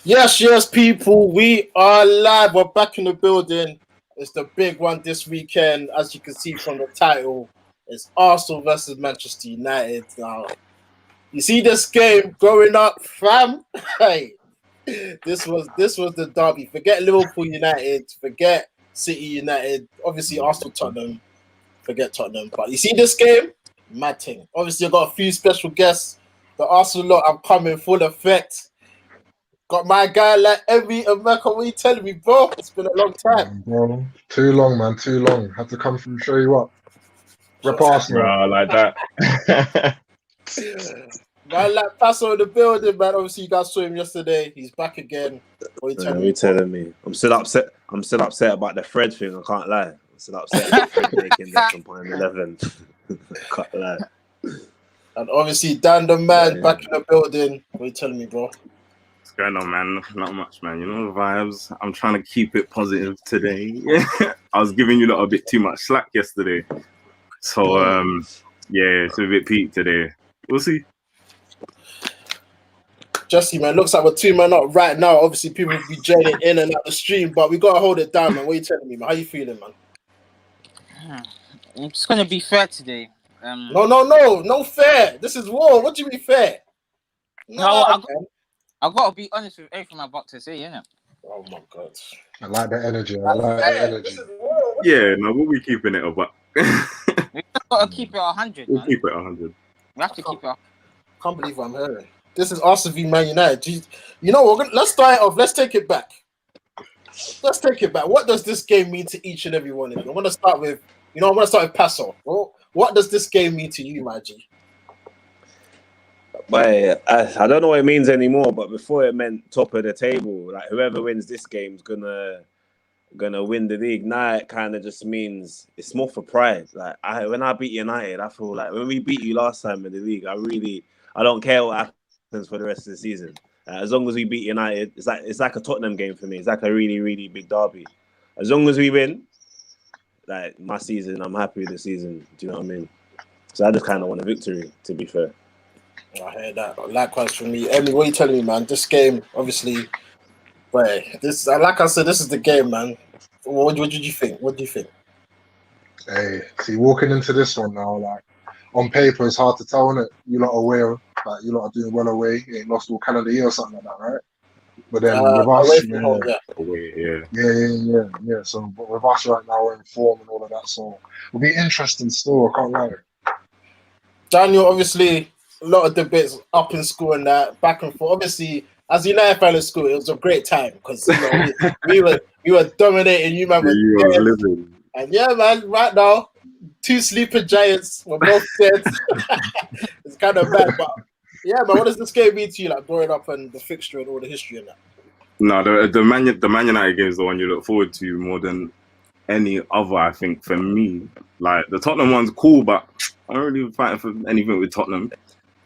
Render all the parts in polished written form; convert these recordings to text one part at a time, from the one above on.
Yes, people, we are live. We're back in the building. It's the big one this weekend. As you can see from the title, it's Arsenal versus Manchester United. Now, you see this game growing up, fam. Hey, this was the derby. Forget Liverpool United, forget City United. Obviously, Arsenal, Tottenham. Forget Tottenham. But you see this game, mad thing. Obviously, I got a few special guests. The Arsenal lot have come in full effect. Got my guy like Emmy and Mecca. What are you telling me, bro? It's been a long time. Bro, too long, man. Too long. Had to come through, show you up. Rep Arsenal. Bro, like that. Man, like Paso in the building, man. Obviously, you guys saw him yesterday. He's back again. What are you telling me? I'm still upset. I'm still upset about the Fred thing. I can't lie. I'm still upset about Fred making that from point 11. Can't lie. And obviously, Dan the man back in the building. What are you telling me, bro? What's going on, man? Not much, man. You know the vibes. I'm trying to keep it positive today. I was giving you lot a bit too much slack yesterday. So, yeah, it's a bit peak today. We'll see. Jesse, man, looks like we're 2 men up right now. Obviously, people will be joining in and out the stream, but we got to hold it down, man. What are you telling me, man? How you feeling, man? It's going to be fair today. No fair. This is war. What do you mean fair? I've got to be honest with everything I'm about to say, innit? Oh, my God. I like the energy. Yeah, no, we'll be keeping it a buck. We've got to keep it 100, We'll man. keep it 100. We have to keep it 100. Can't believe what I'm hearing. This is Arsenal v Man United. Jeez. You know what? Let's start it off. Let's take it back. What does this game mean to each and every one of you? I want to start with Paso. Well, what does this game mean to you, my G? But I don't know what it means anymore. But before it meant top of the table. Like whoever wins this game's gonna win the league. Now it kind of just means it's more for pride. Like when I beat United, I feel like when we beat you last time in the league, I don't care what happens for the rest of the season. As long as we beat United, it's like a Tottenham game for me. It's like a really, really big derby. As long as we win, like my season, I'm happy with the season. Do you know what I mean? So I just kind of want a victory, to be fair. I hear that. Likewise for me. Emmy, what are you telling me, man? This game, obviously, like I said, this is the game, man. What did you think? What do you think? Hey, see, walking into this one now, like on paper, it's hard to tell, innit? You lot are aware, like you lot are doing well away. You ain't lost all calendar year or something like that, right? But then with us, yeah. So but with us right now, we're in form and all of that. So it'll be interesting still. I can't lie. Daniel, obviously, a lot of debates up in school and that back and forth. Obviously, as a United fan in school, it was a great time because we were dominating. You man, living. And yeah, man, right now, 2 sleeping giants were both dead. It's kind of bad, but yeah, man, what does this game mean to you, like growing up and the fixture and all the history and that? No, the Man United game is the one you look forward to more than any other. I think for me, like the Tottenham one's cool, but I don't really fight for anything with Tottenham.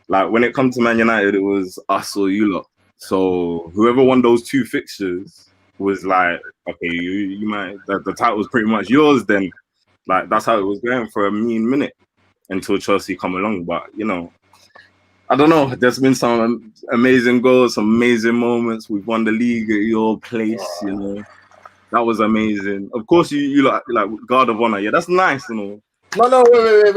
Like when it comes to Man United, it was us or you lot. So whoever won those 2 fixtures was like, okay, you might the title was pretty much yours then. Like that's how it was going for a mean minute until Chelsea come along. But you know, I don't know. There's been some amazing goals, some amazing moments. We've won the league at your place, you know. That was amazing. Of course, you like guard of honor. Yeah, that's nice and all. No, wait.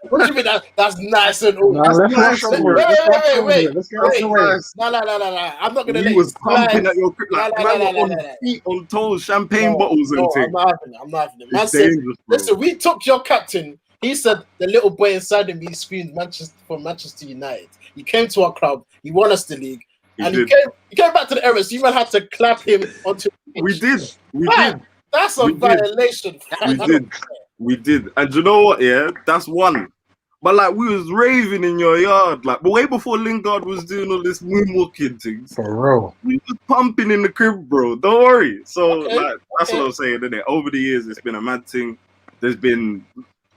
What do you mean that's nice and all? Nah, let's get wait. No. I'm not gonna let you was pumping at your crib like on feet, on toes, champagne bottles and things. I'm not having it. Man said, listen, we took your captain. He said the little boy inside him, he screamed Manchester United. He came to our club. He won us the league. He came back to the Emirates. You might have to clap him onto the pitch. We did. That's a violation. We did. And you know what? Yeah, that's one. But like we was raving in your yard, like, but way before Lingard was doing all this moonwalking things. For real. We was pumping in the crib, bro. Don't worry. So that's what I'm saying, isn't it? Over the years, it's been a mad thing. There's been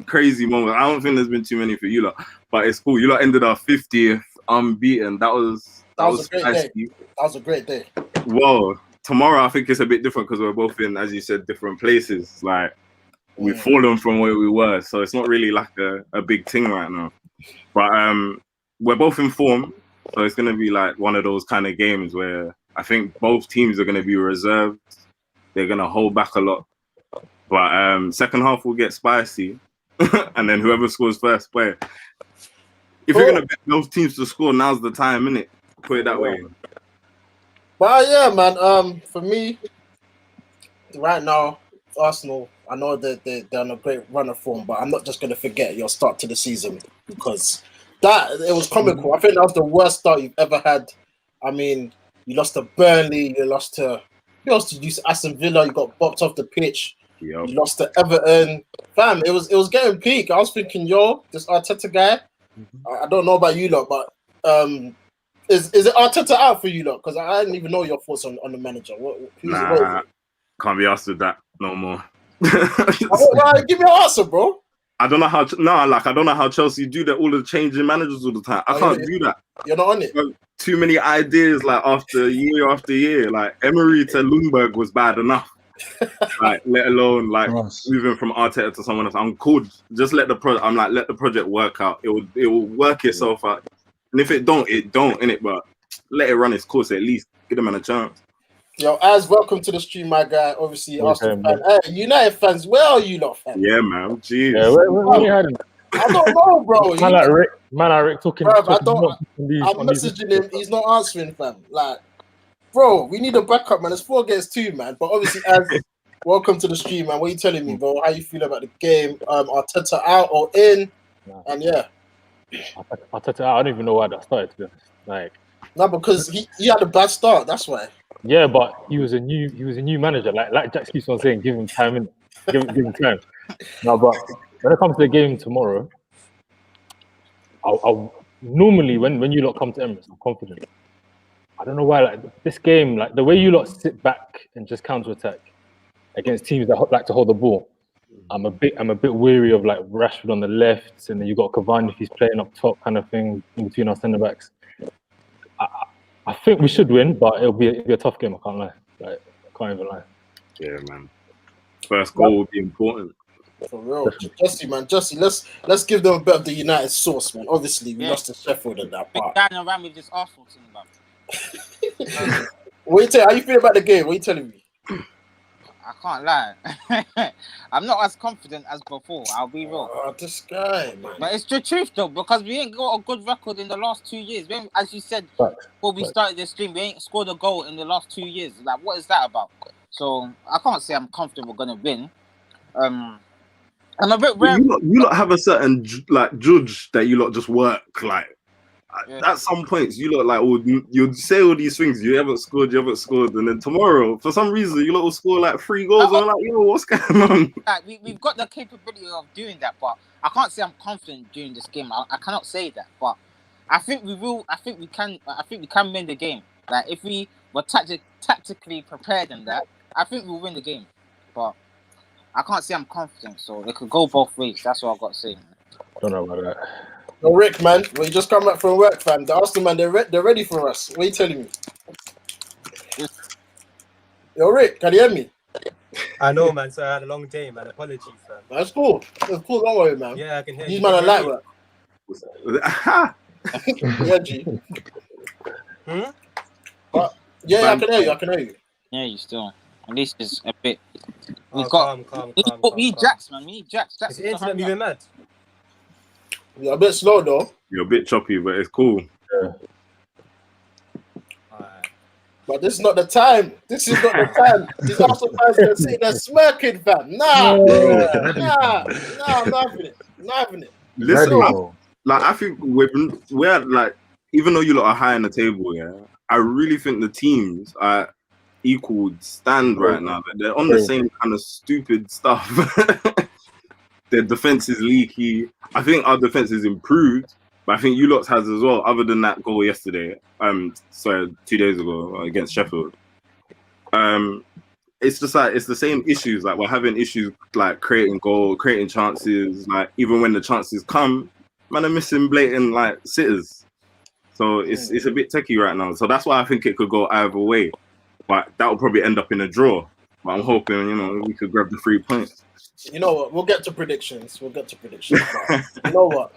crazy moments. I don't think there's been too many for you lot, but it's cool. You lot ended our 50th unbeaten. That was a great day. That was a great day. Well, tomorrow I think it's a bit different because we're both in, as you said, different places. Like we've fallen from where we were, so it's not really like a big thing right now. But we're both in form, so it's gonna be like one of those kind of games where I think both teams are going to be reserved. They're going to hold back a lot. But second half will get spicy. And then whoever scores first, play. If you're going to bet those teams to score, now's the time, innit? Put it that way. But yeah, man. For me, right now, Arsenal, I know that they're on a great run of form, but I'm not just going to forget your start to the season because it was comical. I think that was the worst start you've ever had. I mean, you lost to Burnley, you lost to Aston Villa, you got bopped off the pitch, Yep. you lost to Everton. Fam, it was getting peak. I was thinking, this Arteta guy, I don't know about you lot, but is it Arteta out for you lot? Because I didn't even know your thoughts on the manager. What is it? Can't be asked with that no more. Well, give me an answer, bro. I don't know how Chelsea do that, all the changing managers all the time. I can't do that. You're not on it. Too many ideas, like after year. Like Emery to Lundberg was bad enough. Like, let alone like moving from Arteta to someone else. I'm cool. Just let the project work out. It will work itself out. And if it don't, innit? But let it run its course at least. Give them a chance. Yo, Az, welcome to the stream, my guy. Obviously, Arsenal fan. Hey, United fans, where are you lot, fam? Yeah, man. Jeez. Yeah, where you hiding? I don't know, bro. Man, Rick talking. I'm messaging him. He's not answering, fam. Like, bro, we need a backup, man. It's 4 against 2, man. But obviously, Az, welcome to the stream, man. What are you telling me, bro? How you feel about the game? Arteta out or in? And yeah. Arteta out. I don't even know why that started, to be honest. Like, no, because he had a bad start. That's why. Yeah, but he was a new manager. Like Jack keeps on saying, give him time, give him time. No, but when it comes to the game tomorrow, I'll normally when you lot come to Emirates, I'm confident. I don't know why. Like this game, like the way you lot sit back and just counter attack against teams that like to hold the ball, I'm a bit weary of like Rashford on the left, and then you got Cavani if he's playing up top, kind of thing in between our centre backs. I think we should win, but it'll be a tough game. I can't lie. Like, I can't even lie. Yeah, man. First goal will be important. For real, Jesse, man, let's give them a bit of the United sauce, man. Obviously, we lost to Sheffield in that part. Big down around with this Arsenal team, man. How you feel about the game? What are you telling me? I can't lie. I'm not as confident as before. I'll be real. Oh, this guy, man. But it's the truth, though, because we ain't got a good record in the last 2 years. As you said before we started this stream, we ain't scored a goal in the last 2 years. Like, what is that about? So I can't say I'm confident we're gonna win. I'm a bit rare. You lot have a certain like judge that you lot just work like. At some points, you look like you'd say all these things. You haven't scored, and then tomorrow, for some reason, you lot will score like 3 goals. And I'm like, yo, what's going on? Like, we've got the capability of doing that, but I can't say I'm confident during this game. I cannot say that, but I think we will. I think we can. I think we can win the game. Like if we were tactically prepared in that, I think we'll win the game. But I can't say I'm confident, so it could go both ways. That's what I've got to say. Don't know about that. Yo, Rick, man, we just come back from work, fam. The Arsenal, man, they're ready for us. What are you telling me? Yo, Rick, can you hear me? I know, man. So I had a long day, man. Apologies, fam. That's cool. That's cool. Don't worry, man. Yeah, I can hear you. These man are light work. Yeah, G. But, yeah, I can hear you. I can hear you. Yeah, you still. At least it's a bit. Calm. We need Jacks, man. We need Jacks. Is the internet moving mad? You're a bit slow, though. You're a bit choppy, but it's cool. Yeah. But this is not the time. This is not the time. These Arsenal fans are sitting there smirking, fam. Nah, I'm not having it. Not having it. Listen, I think we're like, even though you lot are high on the table, yeah, I really think the teams are equal stand right now. They're on the same kind of stupid stuff. Their defense is leaky. I think our defense is improved, but I think you lot has as well. Other than that goal yesterday, 2 days ago against Sheffield, it's just like it's the same issues. Like we're having issues like creating chances. Like even when the chances come, man, are missing blatant like sitters. So it's a bit techie right now. So that's why I think it could go either way. But that will probably end up in a draw. But I'm hoping we could grab the 3 points. You know what? We'll get to predictions. You know what?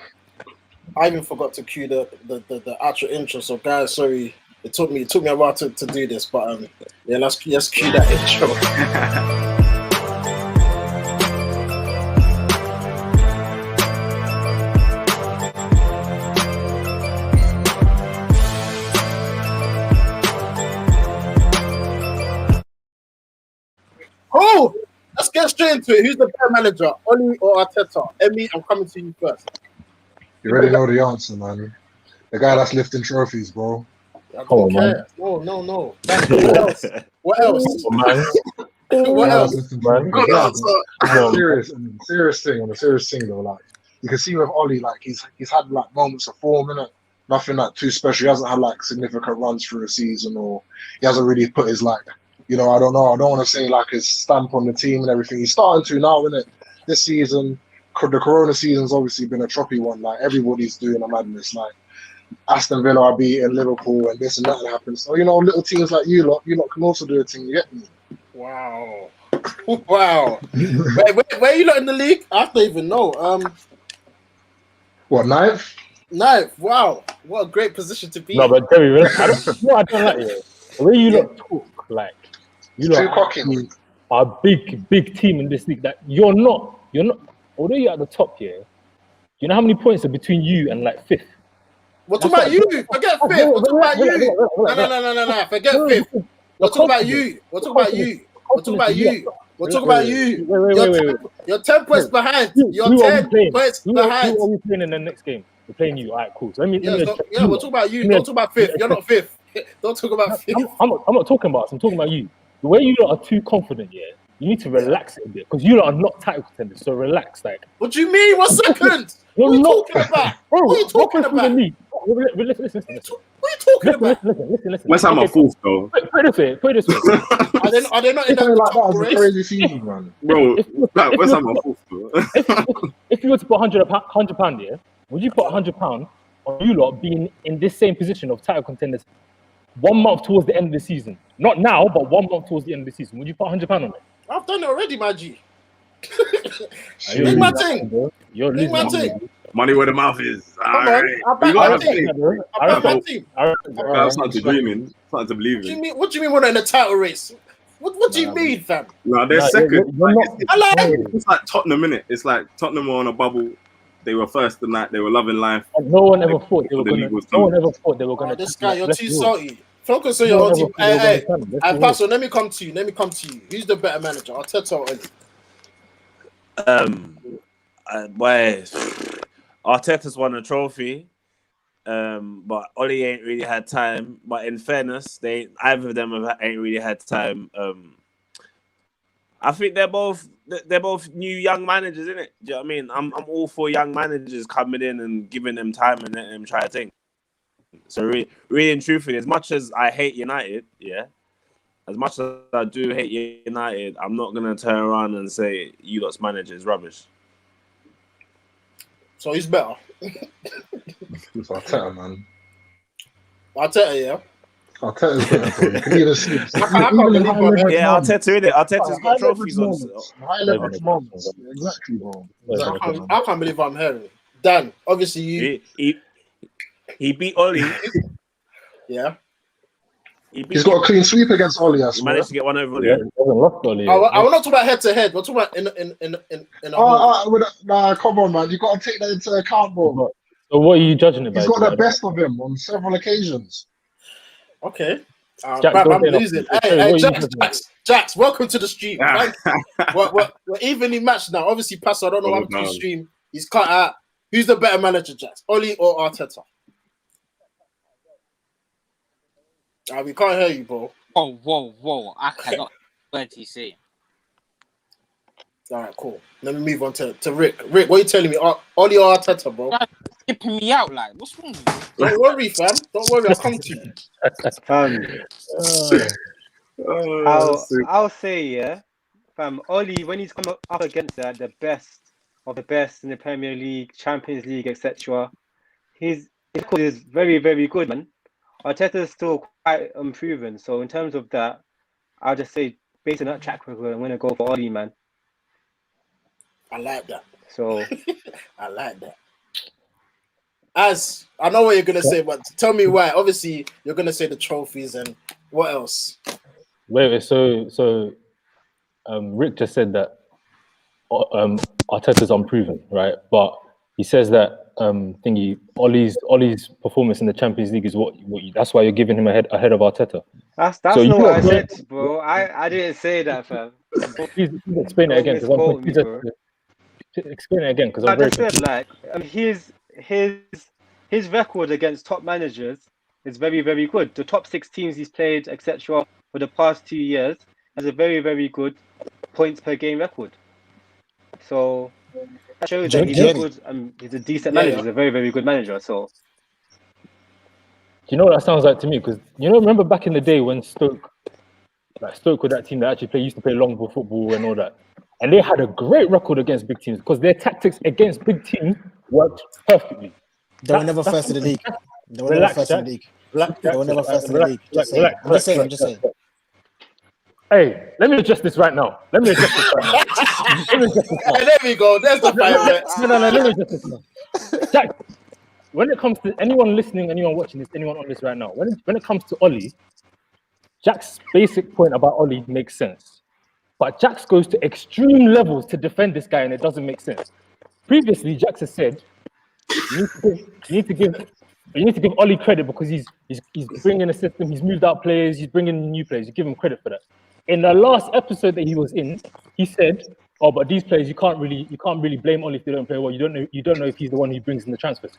I even forgot to cue the actual intro. So guys, sorry It took me a while to do this, but yeah, let's cue that intro. Oh, let's get straight into it. Who's the better manager, Oli or Arteta? Emmy, I'm coming to you first. You already know the answer, man. The guy that's lifting trophies, bro. I don't care. No. What else? What else? What else? Man. Good answer. Serious thing though. Like you can see with Oli, like he's had like moments of form, innit? Nothing like too special. He hasn't had like significant runs through a season, or he hasn't really put his like, you know, I don't know. I don't want to say like his stamp on the team and everything. He's starting to now, innit? This season, the Corona season's obviously been a choppy one. Like everybody's doing a madness. Like Aston Villa are beating Liverpool and this and that happens. So, you know, little teams like you lot can also do a thing. You get me? Wow. Wow. Where are you lot in the league? I don't even know. What, ninth? Ninth. Wow. What a great position to be No, in. but Terry, I don't like it. The way you lot talk, like you Too lot cocky, are a big team in this league. That you're not. Although you're at the top here, you know how many points are between you and like fifth? We're talking about you. Forget fifth. We're talking about you. No. Forget fifth. We're talking about you. We're talking about you. We're talking about you. We're talking about you. Wait. You're 10 points behind. You're Who 10 points behind. Who are we playing in the next game? We're playing you. All right, cool. So we're talking about you. Don't talk about fifth. You're not fifth. Don't talk about fifth. I'm not talking about us. I'm talking about you. The way you lot are too confident, yeah. You need to relax it a bit because you lot are not title contenders. So relax, like. What do you mean? 1 second? What are you talking about? Bro, what are you talking about? Listen. What are you talking about? Listen. West Ham are fourth, though. Put it this way. Are they not in Something the like that top is a race? crazy season, man. Bro, West Ham are fourth, though. If you were to put £100, yeah, would you put £100 on you lot being in this same position of title contenders 1 month towards the end of the season? Not now, but 1 month towards the end of the season. Would you put £100 on it? I've done it already, my G. Make my thing. You're losing my thing. Money where the mouth is. Come on. I'll back my team. I'm starting to dreaming. Starting to believe it. What do you mean we're not in the title race? What do you mean, fam? No, they're second. It's like Tottenham, innit? It's like Tottenham were on a bubble. They were first the night. They were loving life. And no one ever thought they were going to. This guy, you're too salty. Focus on your own team. Hey, Pastor, let me come to you. Who's the better manager? Arteta or Oli? Arteta's won a trophy, but Oli ain't really had time. But in fairness, either of them ain't really had time. I think they're both new young managers, innit? Do you know what I mean? I'm all for young managers coming in and giving them time and letting them try a thing. So really and truthfully, as much as I hate United, as much as I do hate United, I'm not gonna turn around and say you lot's manager is rubbish. So he's better. It's Arteta, man. Arteta, yeah. Arteta's better. You can even see. Arteta, innit? Arteta's got trophies on. High leverage moments. Exactly, bro. I can't believe I'm hearing it. Dan, obviously you. He beat Oli. Yeah. He's got a clean sweep against Oli. I He managed to get one over Oli. Yeah, Oli. I will not talk about head to head. We're talking about in nah, come on, man. You got to take that into account, bro. So what are you judging about? He's got the best of him on several occasions. Okay. I'm losing. Hey, Jax, welcome to the stream. We're evenly matched now. Obviously, Pastor, I don't know what happened to the stream. He's cut out. Who's the better manager, Jax? Oli or Arteta? We can't hear you, bro. Whoa. I cannot. What did he say? All right, cool. Let me move on to Rick. Rick, what are you telling me? Oli or Arteta, bro? Skipping me out, like, what's wrong with you? Don't worry, fam. Don't worry, I'll come to you. I'll say, fam, Oli, when he's come up against the best of the best in the Premier League, Champions League, etc., his record is very, very good, man. Arteta is still quite unproven. So in terms of that, I'll just say, based on that track record, I'm going to go for Oli, man. I like that. So I like that. As I know what you're gonna say, but tell me why. Obviously, you're gonna say the trophies and what else? Wait. So, Rick just said that Arteta's unproven, right? But he says that Ollie's performance in the Champions League is that's why you're giving him ahead of Arteta. That's So not you what I are said, going- bro. I didn't say that, fam. Please explain it Don't again, misquote me, bro. explain it again, because I I'm very just said, confused. like, his record against top managers is very, very good. The top 6 teams he's played, etc., for the past 2 years has a very, very good points per game record. So that shows that he's a good, he's a decent manager. Yeah. He's a very, very good manager. So Do you know what that sounds like to me? Because remember back in the day when Stoke were that team that actually used to play long ball football and all that, and they had a great record against big teams because their tactics against big teams worked perfectly. They were never first in the league. They were never Relax, first in Jack. the league. Relax, They were never first in the league. Just saying. Relax, I'm just saying. I'm relax, just saying. relax. Hey, let me address this right now. Let me address this right now. Hey, there we go. There's the fight. No, let me address this now. Jack, when it comes to anyone listening, anyone watching this, anyone on this right now, when it comes to Ollie, Jack's basic point about Ollie makes sense. But Jax goes to extreme levels to defend this guy, and it doesn't make sense. Previously, Jax has said you need to give Ollie credit because he's bringing a system. He's moved out players. He's bringing in new players. You give him credit for that. In the last episode that he was in, he said, "Oh, but these players you can't really blame Ollie if they don't play well. You don't know if he's the one who brings in the transfers."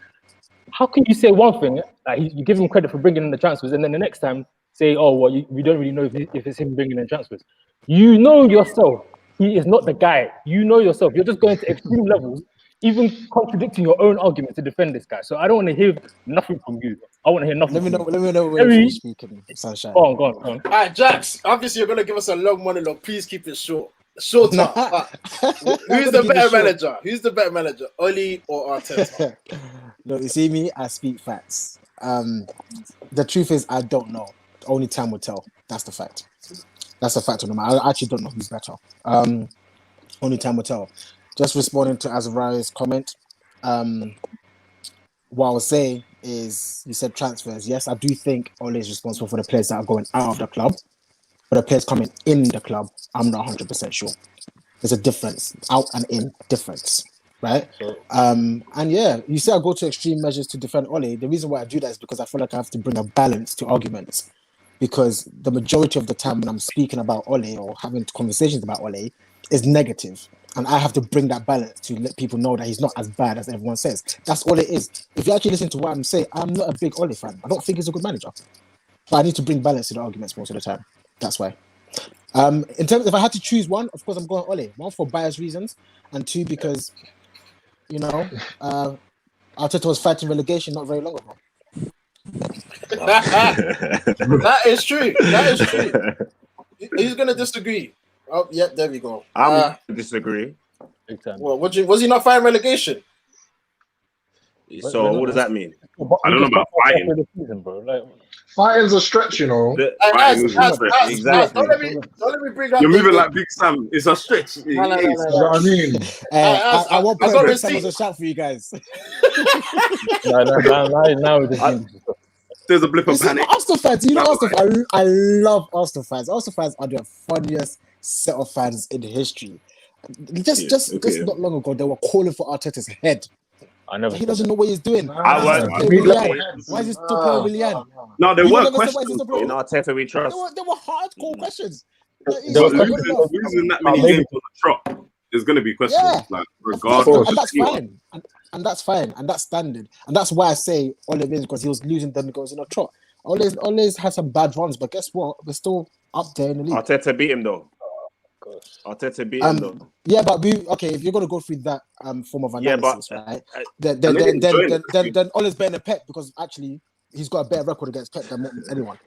How can you say one thing, you give him credit for bringing in the transfers, and then the next time say, "Oh, well, we don't really know if it's him bringing in transfers." You know yourself, he is not the guy. You know yourself. You're just going to extreme levels, even contradicting your own argument to defend this guy. So I don't want to hear nothing from you. I want to hear nothing. Let me know. from Let me know when you're speaking, Sunshine. Go on. All right, Jax. Obviously, you're gonna give us a long monologue. Please keep it short. Shorter. Who's the better manager? Who's the better manager, Oli or Arteta? Look, you see me. I speak facts. The truth is, I don't know. Only time will tell. That's the fact. That's a fact on them. I actually don't know who's better. Only time will tell. Just responding to Azariah's comment. What I was saying is, you said transfers. Yes, I do think Ole is responsible for the players that are going out of the club. But the players coming in the club, I'm not 100% sure. There's a difference, out and in difference, right? And yeah, you say I go to extreme measures to defend Ole. The reason why I do that is because I feel like I have to bring a balance to arguments. Because the majority of the time when I'm speaking about Ole or having conversations about Ole is negative. And I have to bring that balance to let people know that he's not as bad as everyone says. That's all it is. If you actually listen to what I'm saying, I'm not a big Ole fan. I don't think he's a good manager. But I need to bring balance to the arguments most of the time. That's why. In terms, if I had to choose one, of course I'm going Ole. One, for bias reasons, and two, because Arteta was fighting relegation not very long ago. That is true. He's gonna disagree. Oh, yep, there we go. I'm disagree. Well, was he not fighting relegation? So what does that mean? I don't know about fighting. The season, bro. Like, Fighting's a stretch, you know. Exactly. Don't let me bring up. You're moving like Big Sam. It's a stretch. You know what I mean? I won't put got Big receipt. Sam as a shout for you guys. now we're just There's a blip of Listen, panic. Arsenal fans, Arsenal fans, I love Arsenal fans. Arsenal fans are the funniest set of fans in history. Just not long ago, they were calling for Arteta's head. He doesn't know what he's doing. Why is he still playing Willian? No, there were questions. In Arteta, we trust. There were hardcore questions. Losing that many games on the trot, there's going to be questions. Yeah. Like, regardless. And that's fine. And that's fine. And that's standard. And that's why I say Ole wins, because he was losing them because in a trot. Ole's had some bad runs, but guess what? We're still up there in the league. Arteta beat him though. Yeah, but if you're gonna go through that form of analysis, right? Then Ole's better than Pep, because actually he's got a better record against Pep than anyone.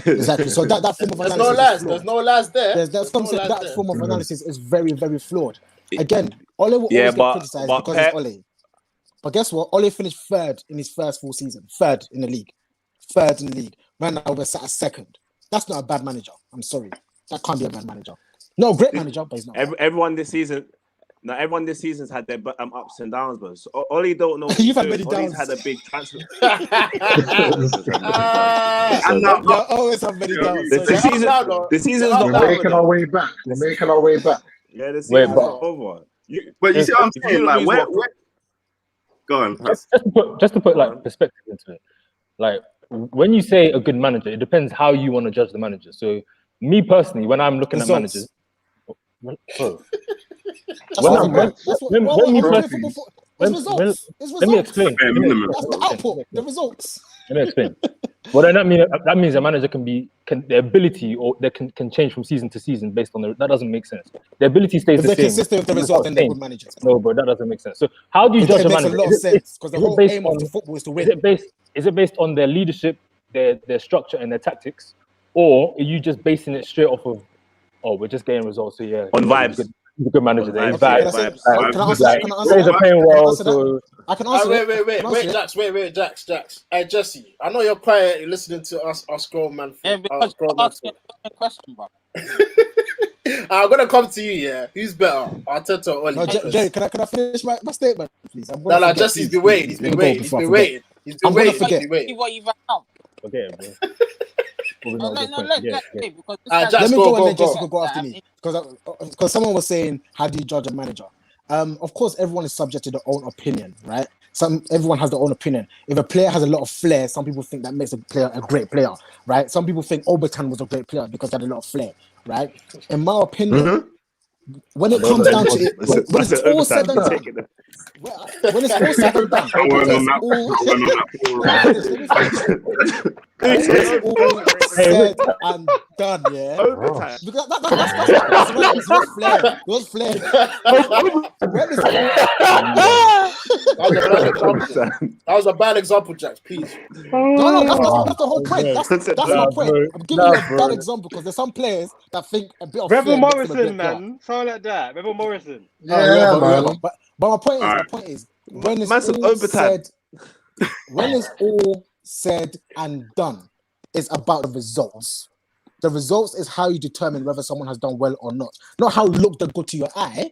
Exactly. So that form of analysis. There's no last there. That form of analysis is very, very flawed. Again, Ole will always get criticised because it's Ole. But guess what? Ole finished third in his first full season. Third in the league. Right now we're sat at second. That's not a bad manager. I'm sorry. That can't be a bad manager. No, great manager, but he's not. Everyone this season Now everyone this season's had their ups and downs, but so Ollie don't know. You've had many Ollie's downs. had a big transfer. And You always have many downs. The season's not we're making our way back. We're making our way back. Yeah, the season's Wait, not over. But you see what I'm If you saying? Like, lose where, what- go on. Just to put like perspective into it, like when you say a good manager, it depends how you want to judge the manager. So me personally, when I'm looking at managers, bro, let me explain. That's the output, the results. Let me explain. Well, then that means a manager the ability or they can change from season to season based on that doesn't make sense. The ability stays If the they're same. consistent with the result, then they're good managers. No, bro, that doesn't make sense. So how do you judge a manager? It makes a lot of sense because the whole aim of the football is to win. Is it based on their leadership, their structure, and their tactics, or are you just basing it straight off of, we're just getting results? So yeah, on vibes. He's a good manager. There. Vibes. Vibes. Can I answer Players are playing well. So I can answer Wait, Jax. Hey, Jesse, I know you're quiet. You're listening to us scroll, man. Yeah, because a question, bro. I'm gonna come to you. Yeah, who's better? Arteta or Oli? No, Jerry, can I finish my statement, please? No, Jesse's been waiting. He's been waiting. I'm gonna forget. See what you've out. Okay, bro. No, Let because let me go and then Jesse go. could go after me because someone was saying, how do you judge a manager? Of course, everyone is subject to their own opinion, right? Everyone has their own opinion. If a player has a lot of flair, some people think that makes a player a great player, right? Some people think Obertan was a great player because he had a lot of flair, right? In my opinion, when it comes down to it, when it's all said and done, when it's all said and done, said and done, yeah. Because that's flair. Those flair. That was a bad example, Jax. Please. No, that's the whole point. That's my point. I'm giving you a bad example because there's some players that think a bit of Rebel flair makes them a Morrison, great player. man. Something like that. Rebel Morrison. Yeah, man. But my point is, when it's all said and done, it's about the results. The results is how you determine whether someone has done well or not. Not how look the good to your eye.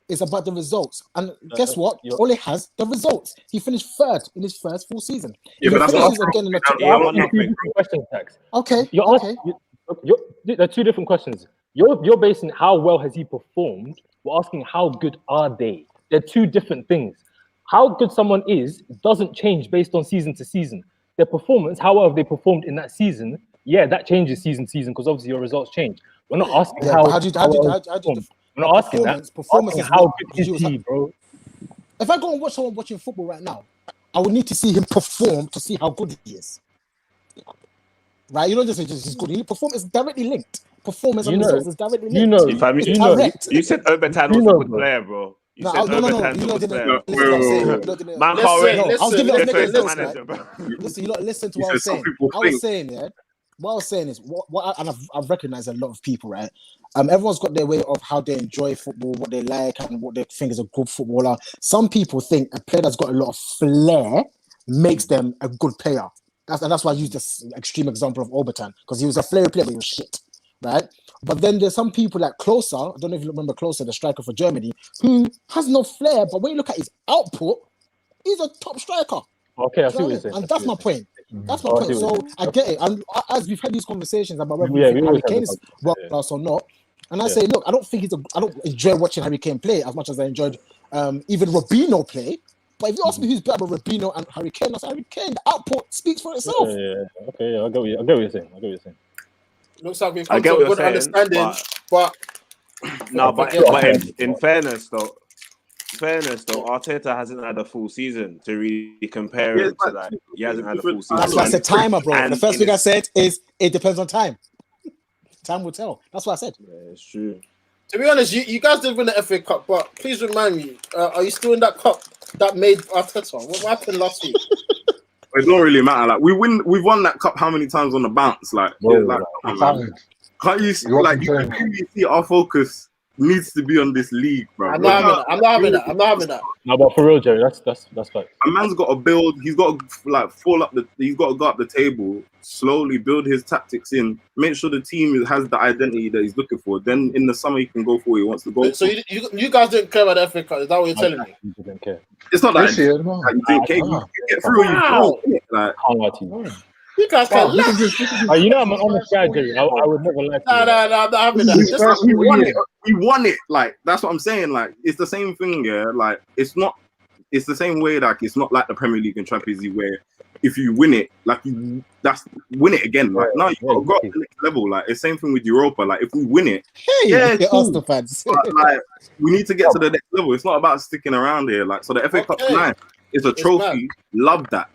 It's about the results. And guess what? Ole has the results. He finished third in his first full season. Yeah, but that's not again in questions, Tax. Okay. There are two different questions. You're basing how well has he performed. We're asking how good are they. They're two different things. How good someone is doesn't change based on season to season. Their performance, however they performed in that season, that changes season to season because obviously your results change. We're not asking how. We're not asking that. Performance is how good is he, bro? If I go and watch someone watching football right now, I would need to see him perform to see how good he is. Right? You don't just say he's good. He perform is directly linked. Performance and results is directly linked. You said Obertan was a good player, bro. You said Obertan was a good player. Man, listen, you don't listen to what I was saying. What I was saying is, and I've recognized a lot of people, right? Everyone's got their way of how they enjoy football, what they like, and what they think is a good footballer. Some people think a player that's got a lot of flair makes them a good player. That's why I use this extreme example of Obertan, because he was a flair player, but he was shit, right? But then there's some people like Klose, I don't know if you remember Klose, the striker for Germany, who has no flair, but when you look at his output, he's a top striker. Okay, I see what you're saying. And that's my point. That's my point. So I get it. And as we've had these conversations about whether Harry Kane is world class or not, and I say, look, I don't enjoy watching Harry Kane play as much as I enjoyed even Robinho play. But if you ask me who's better, Robinho and Harry Kane, that's Harry Kane. The output speaks for itself. Okay, I get what you're saying. Looks like we've come to a good understanding, but in fairness though, Arteta hasn't had a full season to really compare it to that. He hasn't had a full season. That's why I said timer, bro. And the first thing I said is it depends on time. Time will tell. That's what I said. Yeah, it's true. To be honest, you guys did win the FA Cup, but please remind me, are you still in that cup that made Arteta? What happened last week? It don't really matter. Like we've won that cup how many times on the bounce? Like, can't you see? Like you can see our focus needs to be on this league, bro. I'm not having that. No, but for real, Jerry, that's fact. A man's got to build. He's got to He's got to go up the table slowly, build his tactics in, make sure the team has the identity that he's looking for. Then in the summer he can go for what he wants to go. So you guys didn't care about the FA Cup? Is that what you're telling me? You didn't care. It's not that This year, no. you didn't care. You get through. Wow. You like, Can't lie to you. You guys can Wow, laugh. You know I'm an honest guy, Jerry. I would never lie to you. No, I'm not having that. Just we won it. We won it. Like that's what I'm saying. Like it's the same thing. Yeah. Like it's not. It's the same way. Like it's not like the Premier League and Champions League where if you win it, like that's win it again. Like no, you got to go up to the next level. Like it's same thing with Europa. Like if we win it, Hey, cool. Arsenal fans. But, like we need to get to the next level. It's not about sticking around here. Like so, the FA Cup's nice. It's a trophy. Love that.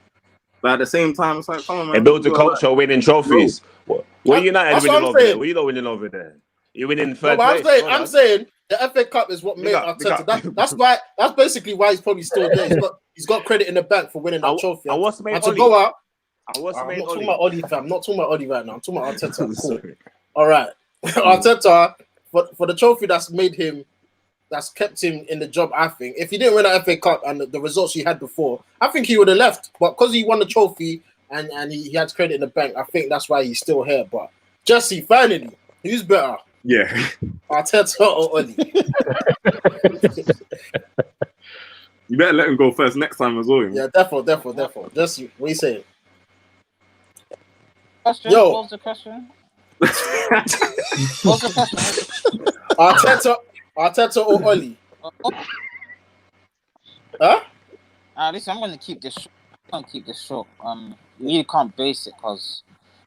But at the same time, it's like, come on, man. It builds a culture of winning trophies. What United That's winning what I'm over saying. there? What you not winning over there? You're winning No, third but place. I'm saying the FA Cup is what made Arteta. That's basically why he's probably still there. He's got credit in the bank for winning that trophy. And what's made And to Oli? go out. And what's I'm made not talking Oli? about Oli, fam. I'm not talking about Oli right now. I'm talking about Arteta. Cool. Sorry. All right, Arteta for the trophy that's made him, that's kept him in the job. I think if he didn't win the FA Cup and the results he had before, I think he would have left. But because he won the trophy and he had credit in the bank, I think that's why he's still here. But Jesse, finally, who's better, Yeah. Arteta or Oli? You better let him go first next time as well. Yeah, therefore. Jesse, what are you saying? Question? Yo. What was the question? What's the question? Arteta or Oli? Huh? Listen, I'm gonna keep this short. You can't base it because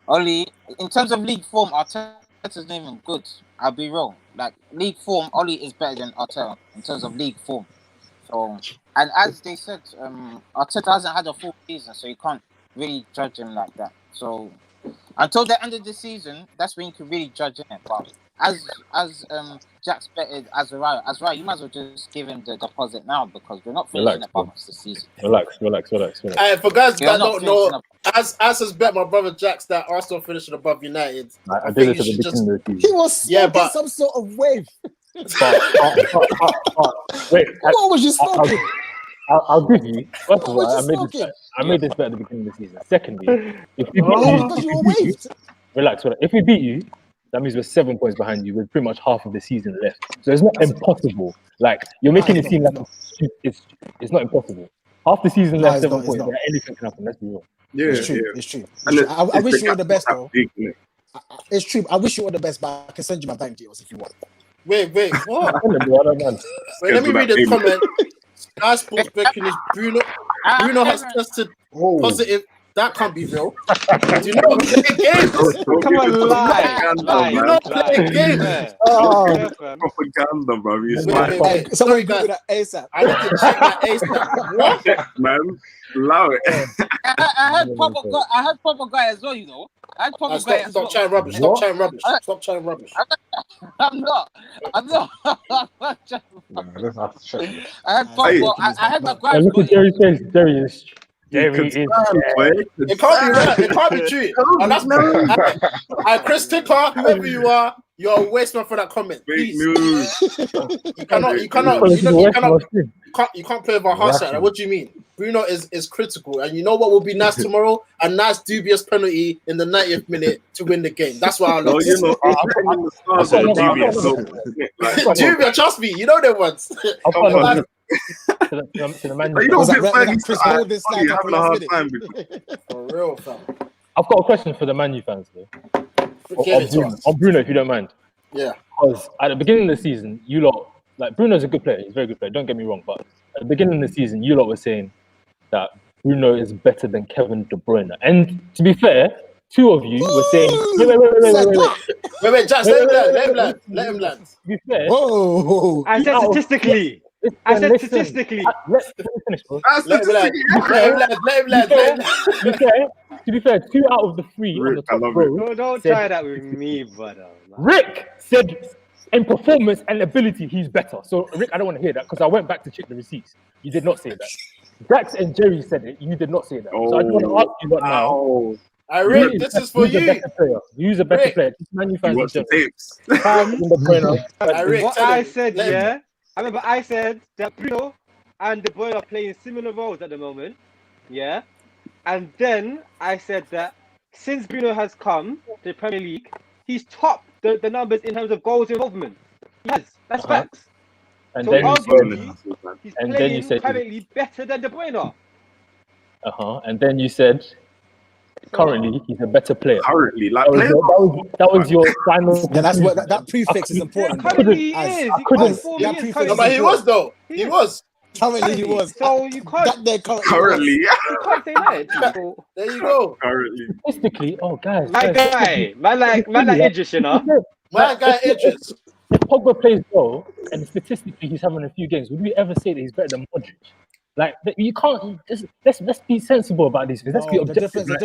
Oli, in terms of league form, Arteta's not even good. I'll be real. Like league form, Oli is better than Arteta in terms of league form. So, and as they said, Arteta hasn't had a full season, so you can't really judge him like that. So, until the end of the season, that's when you can really judge him. But as Jack's betted Azariah, you might as well just give him the deposit now because we're not finishing above us this season. Relax. For guys that don't know, as has bet my brother Jax that Arsenal finishing above United. I did this at the beginning of the season. He was smoking some sort of wave. Wait, What was you smoking? I'll give you. First of What all, was you smoking? I made this bet at the beginning of the season. Secondly, if we beat Because you were waved. relax. If we beat you, that means we're 7 points behind you with pretty much half of the season left. So it's not impossible. Like you're making it seem like it's not impossible. Half the season left, 7 points. Like, anything can happen. Let's be real. Yeah, It's true. yeah. It's true. And It's true. I wish you all the best, though. Big, innit? It's true. I wish you all the best, but I can send you my bank details if you want. Wait, what? I don't know. Wait, let me read the comment. Sky Sports Beckham is Bruno has tested positive. That can't be real. Do you know play games? Come on, lie. You know play games. Propaganda, bro. It's Wait, like, wait, Hey, wait. someone Sorry, Google guys. that ASAP. I need to check that ASAP. What? man, allow it. I had proper guy as well, you know. I had proper guy as well. Stop chatting rubbish. Stop chatting rubbish. I'm not. Nah, let's have to check. I had proper. I had my guy. Look at Jerry's face. Jerry is. It can't be right. It can't be true. And that's Chris Ticker, whoever you are, you're a waste man for that comment. Fake Please. news. You can't play with our hearts like that. What do you mean? Bruno is critical, and you know what will be nice tomorrow? A nice dubious penalty in the 90th minute to win the game. That's what I love. No, you know, it's written in the stars that dubious. Dubious, trust me, you know them ones. To the man. You don't Was get that Fergie Chris started. Holden slide You're up having a last hard minute? time with For real, fam. I've got a question for the Man U fans though. Give it to us. On Bruno, if you don't mind. Yeah. Because at the beginning of the season, you lot, like Bruno's a good player. He's a very good player. Don't get me wrong. But at the beginning of the season, you lot were saying that Bruno is better than Kevin De Bruyne. And to be fair, two of you were saying, Wait, Jax, let him land. To be fair, Whoa. I said statistically. Let's finish, bro. Let him land. To be fair, 2 out of the 3 on the Rick, I top love row. No, don't try that with me, brother. Rick said in performance and ability, he's better. So, Rick, I don't want to hear that because I went back to check the receipts. You did not say that. Dax and Jerry said it. You did not say that. So I just want to ask you right now. Rick, this is for Who's a you. better player? Who's a better Rick. player? Man U You fans in watch the general. tapes. Fam, In the Bruyne. Rick, what tell I him. said, Let him. yeah. I remember I said that Bruno and De Bruyne are playing similar roles at the moment. Yeah. And then I said that since Bruno has come to the Premier League, he's topped the numbers in terms of goals involvement. Yes, that's Uh-huh. facts. And So then you arguably, said, he's and then you playing said, currently better than De Bruyne. and then you said, So, currently he's a better player. Currently, like That was players. your, that was your final. Yeah, that's what conclusion. that prefix is yeah, important. though. currently he As- is. I couldn't- What form that he is prefix No, is but currently. he was though. He He is. was. Currently, he was. So you can't. That there currently. Currently, You can't say that. So, There you go. currently. Statistically, guys, my guy, man like Idris, you know. My guy Idris. If Pogba plays well and statistically he's having a few games, would we ever say that he's better than Modric? Like you can't. Let's be sensible about this. Let's be No, objective. the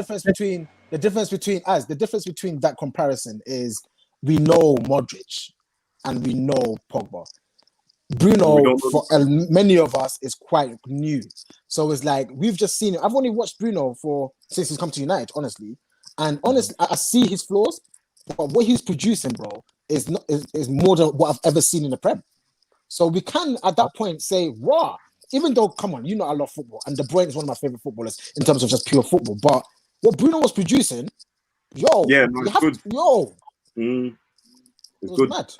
difference between that comparison is we know Modric and we know Pogba. We Bruno, don't know for many of us, is quite new. So it's like we've just seen it. I've only watched Bruno since he's come to United, honestly. And honestly, I see his flaws, but what he's producing, bro, is more than what I've ever seen in the Prem. So we can, at that point, say, "Raw." Even though, come on, you know I love football, and De Bruyne is one of my favorite footballers in terms of just pure football. But what Bruno was producing, Yeah, no, it's good. It It's was good. mad.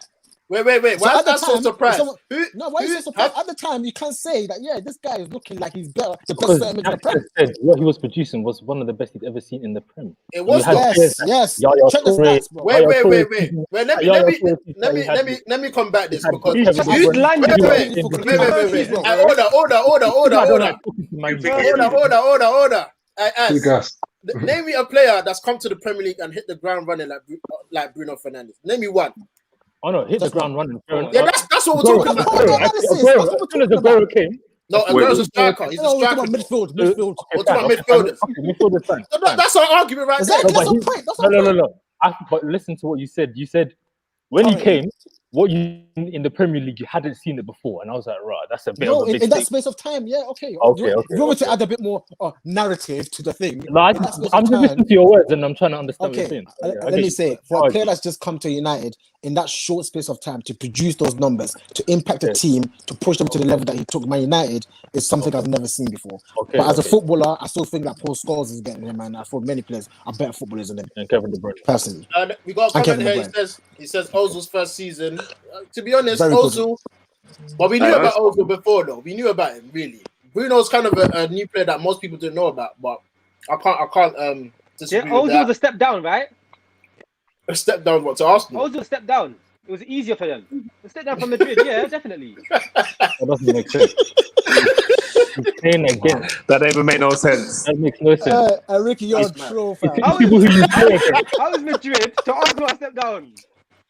Wait. So Why at is the that so time, surprised? someone- Who? No, why are you so surprised? At the time, you can't say that. Yeah, this guy is looking like he's better, the best Because centre mid in the Jack Prem. said what he was producing was one of the best he'd ever seen in the Prem. It was You had though. players Yes. like Yaya Check the Toure, stats, bro. Wait. Yaya Toure, Let Yaya me Toure, let me combat this had because Kevin He's De just Bruyne. landed. Big ass. Name me a player that's come to the Premier League and hit the ground running like Bruno Fernandes. Name me one. Oh no, hit the ground running. Yeah, that's what we're talking about. As soon as Aguero came, No, Aguero's a striker. He's a No, we're striker. talking about midfield. We're talking about midfielders. Midfielders fine. That's our argument right there. Exactly. That's the point. That's the point. No. But listen to what you said. You said when he came, what you in the Premier League, you hadn't seen it before, and I was like, right, that's a bit of a big in that thing. space of time, yeah, okay. Okay. If you want me to add a bit more narrative to the thing, No, I'm just listening to your words, and I'm trying to understand what you're okay. saying. Let me say, for a player that's just come to United in that short space of time to produce those numbers, to impact a team, to push them to the level that he took Man United, is something I've never seen before. But as a footballer, I still think that Paul Scholes is getting him, and I thought many players are better footballers than him. And Kevin De Bruyne, personally. We got a comment here. He says Ozil's first season. To be honest, Ozil. But we knew about Ozil before, though. We knew about him really. Bruno's kind of a new player that most people didn't know about, but I can't disagree with that. Ozil's a step down, right? A step down what to Arsenal? Ozil a step down. It was easier for them. A step down from Madrid, yeah, definitely. That doesn't make sense. He's playing again. That even make no sense. That makes no sense. Ricky, you're a troll, fam. How is Madrid to Arsenal a step down?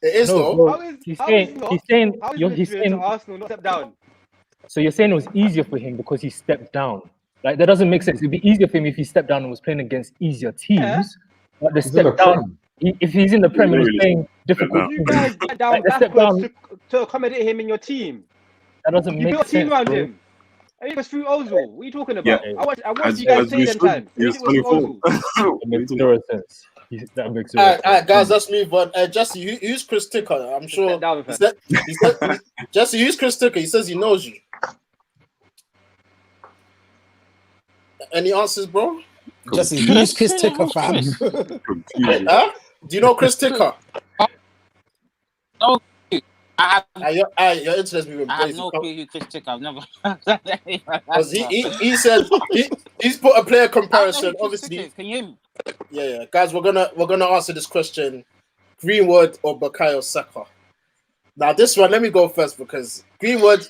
It is though. He's saying to Arsenal not step down. So you're saying it was easier for him because he stepped down. Like that doesn't make sense. It'd be easier for him if he stepped down and was playing against easier teams. Yeah. But the step down, if he's in the Premier League playing difficult. You guys get down backwards to accommodate him in your team. That doesn't make sense. You built a team around him. And he was through Ozil. What are you talking about? Yeah. I watched you guys play them times. He was 24. That makes zero sense. That makes sense. All right, guys, let's move on. Jesse, who's Chris Ticker? I'm sure. He said, Jesse, who's Chris Ticker? He says he knows you. Any answers, bro? Jesse, who's Chris Ticker, fam? Huh? Do you know Chris Ticker? No. Your internet's moving. I have no clue who Chris Ticker. I've never. Because he said he's put a player comparison. Obviously, can you hear me? Yeah, guys, we're gonna answer this question: Greenwood or Bukayo Saka. Now, this one, let me go first because Greenwood,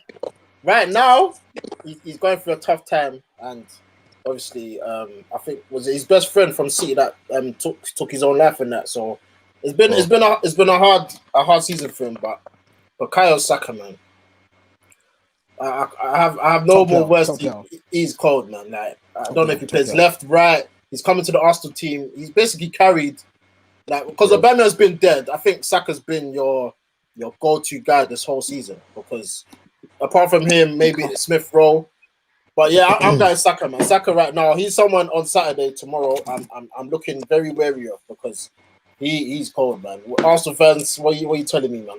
right now, he's going through a tough time, and obviously, I think was it his best friend from City that took his own life in that. So it's been a hard season for him, but Bukayo Saka, man, I have no more words. He's cold, man. Like I don't know if he plays left, right. He's coming to the Arsenal team. He's basically carried, like, because Aubameyang's been dead. I think Saka's been your go-to guy this whole season because apart from him, maybe it's Smith Rowe. But yeah, I'm going Saka, man. Saka right now. He's someone on Saturday tomorrow. I'm looking very wary of because he's cold, man. Arsenal fans, what are you telling me, man?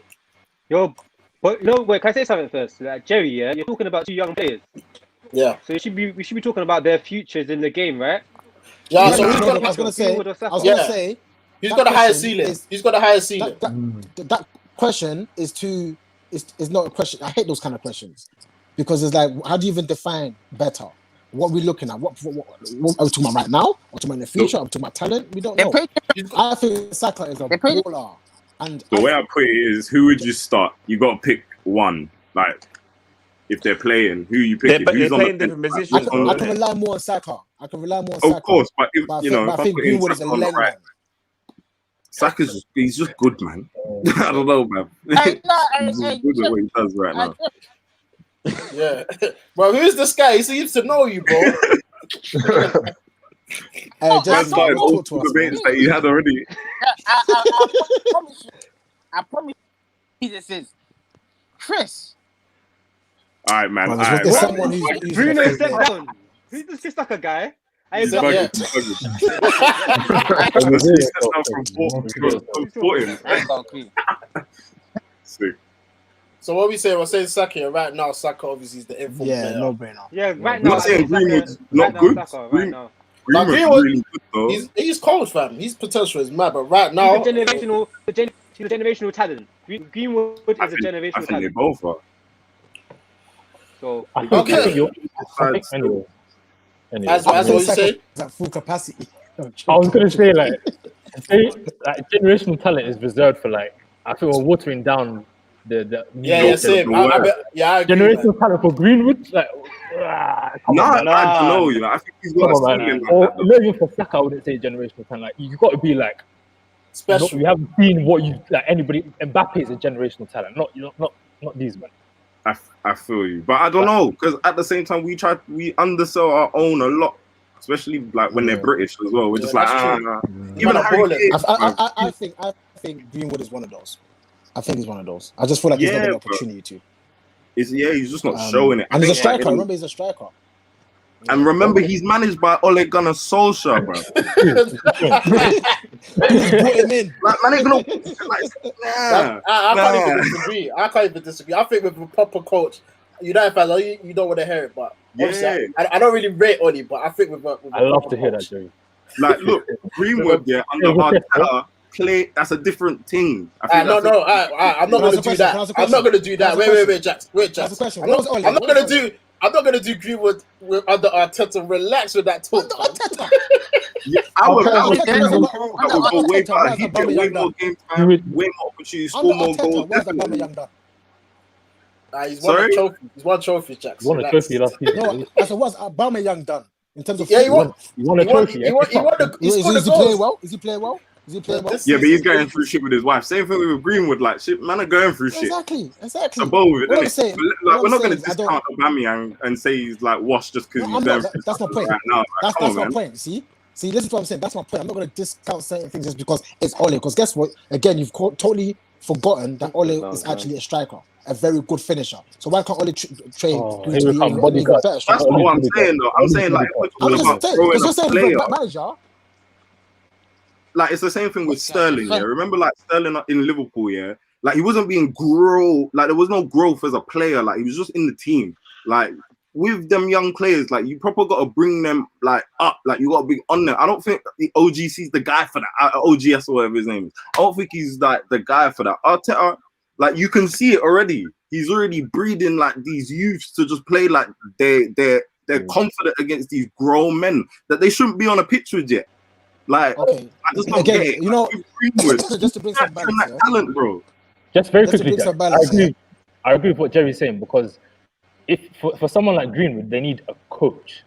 Yo, but no, wait. Can I say something first? Like Jerry, yeah, you're talking about two young players, Yeah, so we should be talking about their futures in the game, right? yeah. Yeah, So no, who's no, got no, I was gonna say, Greenwood or Saka? who's that got a higher question ceiling? is- Who's got a higher ceiling? that question is not a question. I hate those kind of questions because it's like, how do you even define better? What are we looking at? What are we talking about right now? Are we talking about in the future? Are we talking about talent? We don't They know. play. I think Saka is a They play- baller. And The way I put it is, who would you start? You got to pick one. Like, if they're playing, who you pick? They're Who's on the playing different bench? Like, positions, who's on I the can bench? rely more on Saka. Saka. Of course, but if But you know, I if I think put in Greenwood is a Saka on the lane right, man. Saka's he's just good, man. I don't know, man. Hey, no, He's hey, good at what he does right now. Yeah. Well, who's this guy? He seems to know you, bro. Hey, I Jesse, started all talk to us, man. debates that he had already. I promise you. I promise you this is Chris. All right, man. Well, All right, there's man. someone who's Bruno using said a that. Who's this Saka guy? He's Yeah. bugging. He's bugging. He steps down from 14. I ain't got a clue. Sick. So what we say? We're saying Saka right now. Saka obviously is the informed Yeah, player. no brainer. Yeah, right I'm now. not saying I think Greenwood's Saka- not right now, good. Saka, right Green- now. Greenwood's Greenwood- really good though. He's cold, fam. His potential is mad, but right now, He's a generational talent. Greenwood is a I generational think they talent. both are. So I think, Okay. I think you're. I think, anyway. as I what think you Saka say. is at full capacity. I was gonna say like generational talent is reserved for like I think we're watering down the Yeah, same. I agree, man. generational talent for Greenwood. Like, come on, man. I don't know. You know, I think he's got Come a on, man. ceiling like Or that. Though. not even for Saka, I wouldn't say generational talent. Like you got to be like Special. you haven't seen what you like. Anybody, Mbappe is a generational talent. Not these men. I feel you, but I don't know because at the same time we undersell our own a lot, especially like when they're British as well. We're just like that's true. nah. Man, Even I'm Harry balling. Kane, I think Greenwood is one of those. I think he's one of those. I just feel like he's not got Yeah, an opportunity to. he's just not showing it. And he's a I think, striker. Remember, he's a striker. And remember, he's managed by Ole Gunnar Solskjaer, bro. He brought him in. Like, man, ain't gonna nah. I can't even disagree. I think with a proper coach, you know, if you don't want to hear it, but obviously, I don't really rate Oli, but I think with I love proper to hear coach, that, Jerry. Like, look, Greenwood, under Arteta, play. That's a different thing. I think I'm not Can I going to ask a do question? that. Can I ask a I'm not question? going to do that. Can I ask a Wait, Jax. Wait, That's Jax. a question. I'm What not was Ole? going to do. I'm not going to do Greenwood under Arteta. Relax with that talk. Arteta. Yeah, I would Arteta, go way Arteta, why better. is He'd get Aubameyang way done? more game time, way more opportunities, Under score more Arteta, goals. why is Definitely. Aubameyang done? He's won a Sorry? trophy. He's won trophy, Jax. He won a Relax. trophy last season. No, I said, what's Aubameyang done in terms of? Yeah, he won. He won a trophy. He won the. He scored the Is he playing goals. well? Is he playing well? This Yeah, but season. he's going through shit with his wife. Same thing with Greenwood. Like, shit, man are going through shit. Exactly. So both with it, What I'm innit? saying, But, like, what we're I'm not going to saying is I discount Aubameyang and say he's like washed just because No, he's I'm going not. through That's my stuff point. right now. Like, That's come on, my man. point. See, listen to what I'm saying. That's my point. I'm not going to discount certain things just because it's Ole. Because guess what? Again, you've totally forgotten that Ole is actually a striker, a very good finisher. So why can't Ole train here we come, an even bodyguard. better That's striker? not what I'm saying, though. I'm saying, like, if we're I'm talking just about saying throwing because you're a saying player, with manager. like, it's the same thing with Sterling, yeah? Remember, like, Sterling in Liverpool, yeah? Like, he wasn't being like, there was no growth as a player. Like, he was just in the team. Like, with them young players, like, you proper got to bring them, like, up. Like, you got to be on them. I don't think the OGC's the guy for that. OGS or whatever his name is. I don't think he's, like, the guy for that. Arteta, like, you can see it already. He's already breeding, like, these youths to just play like they're confident against these grown men that they shouldn't be on a pitch with yet. Like, Okay, I just don't again, get it. you know, Greenwood, just to bring some balance, that talent, bro. Just very Just to quickly, bring some Jack, balance, I agree with what Jerry's saying because if for someone like Greenwood, they need a coach.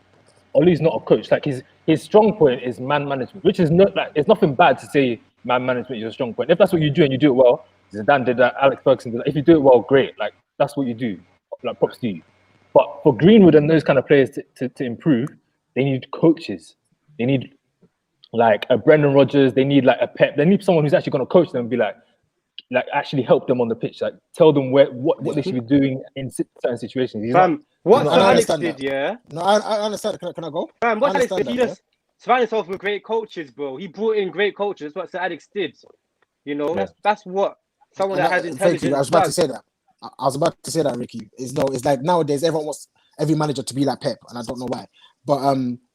Ollie's not a coach. Like his strong point is man management, which is not like it's nothing bad to say man management is your strong point. If that's what you do and you do it well, Zidane did that, Alex Ferguson did that. If you do it well, great. Like that's what you do. Like props to you. But for Greenwood and those kind of players to improve, they need coaches. They need like a Brendan Rodgers. They need like a Pep. They need someone who's actually going to coach them and be like, like actually help them on the pitch, like tell them what they should be doing in certain situations. He's not, Fam, what No, Sir I Alex understand did, that. yeah. No, I understand. Can I go? Fam, what I Sir Alex understand did, he that, just surrounded himself with great coaches, bro. He brought in great coaches. That's what Sir Alex did. You know, Yeah. that's what someone that has Thank you. I intelligence was about to does. say that. I was about to say that, Ricky. It's like nowadays everyone wants every manager to be like Pep, and I don't know why. But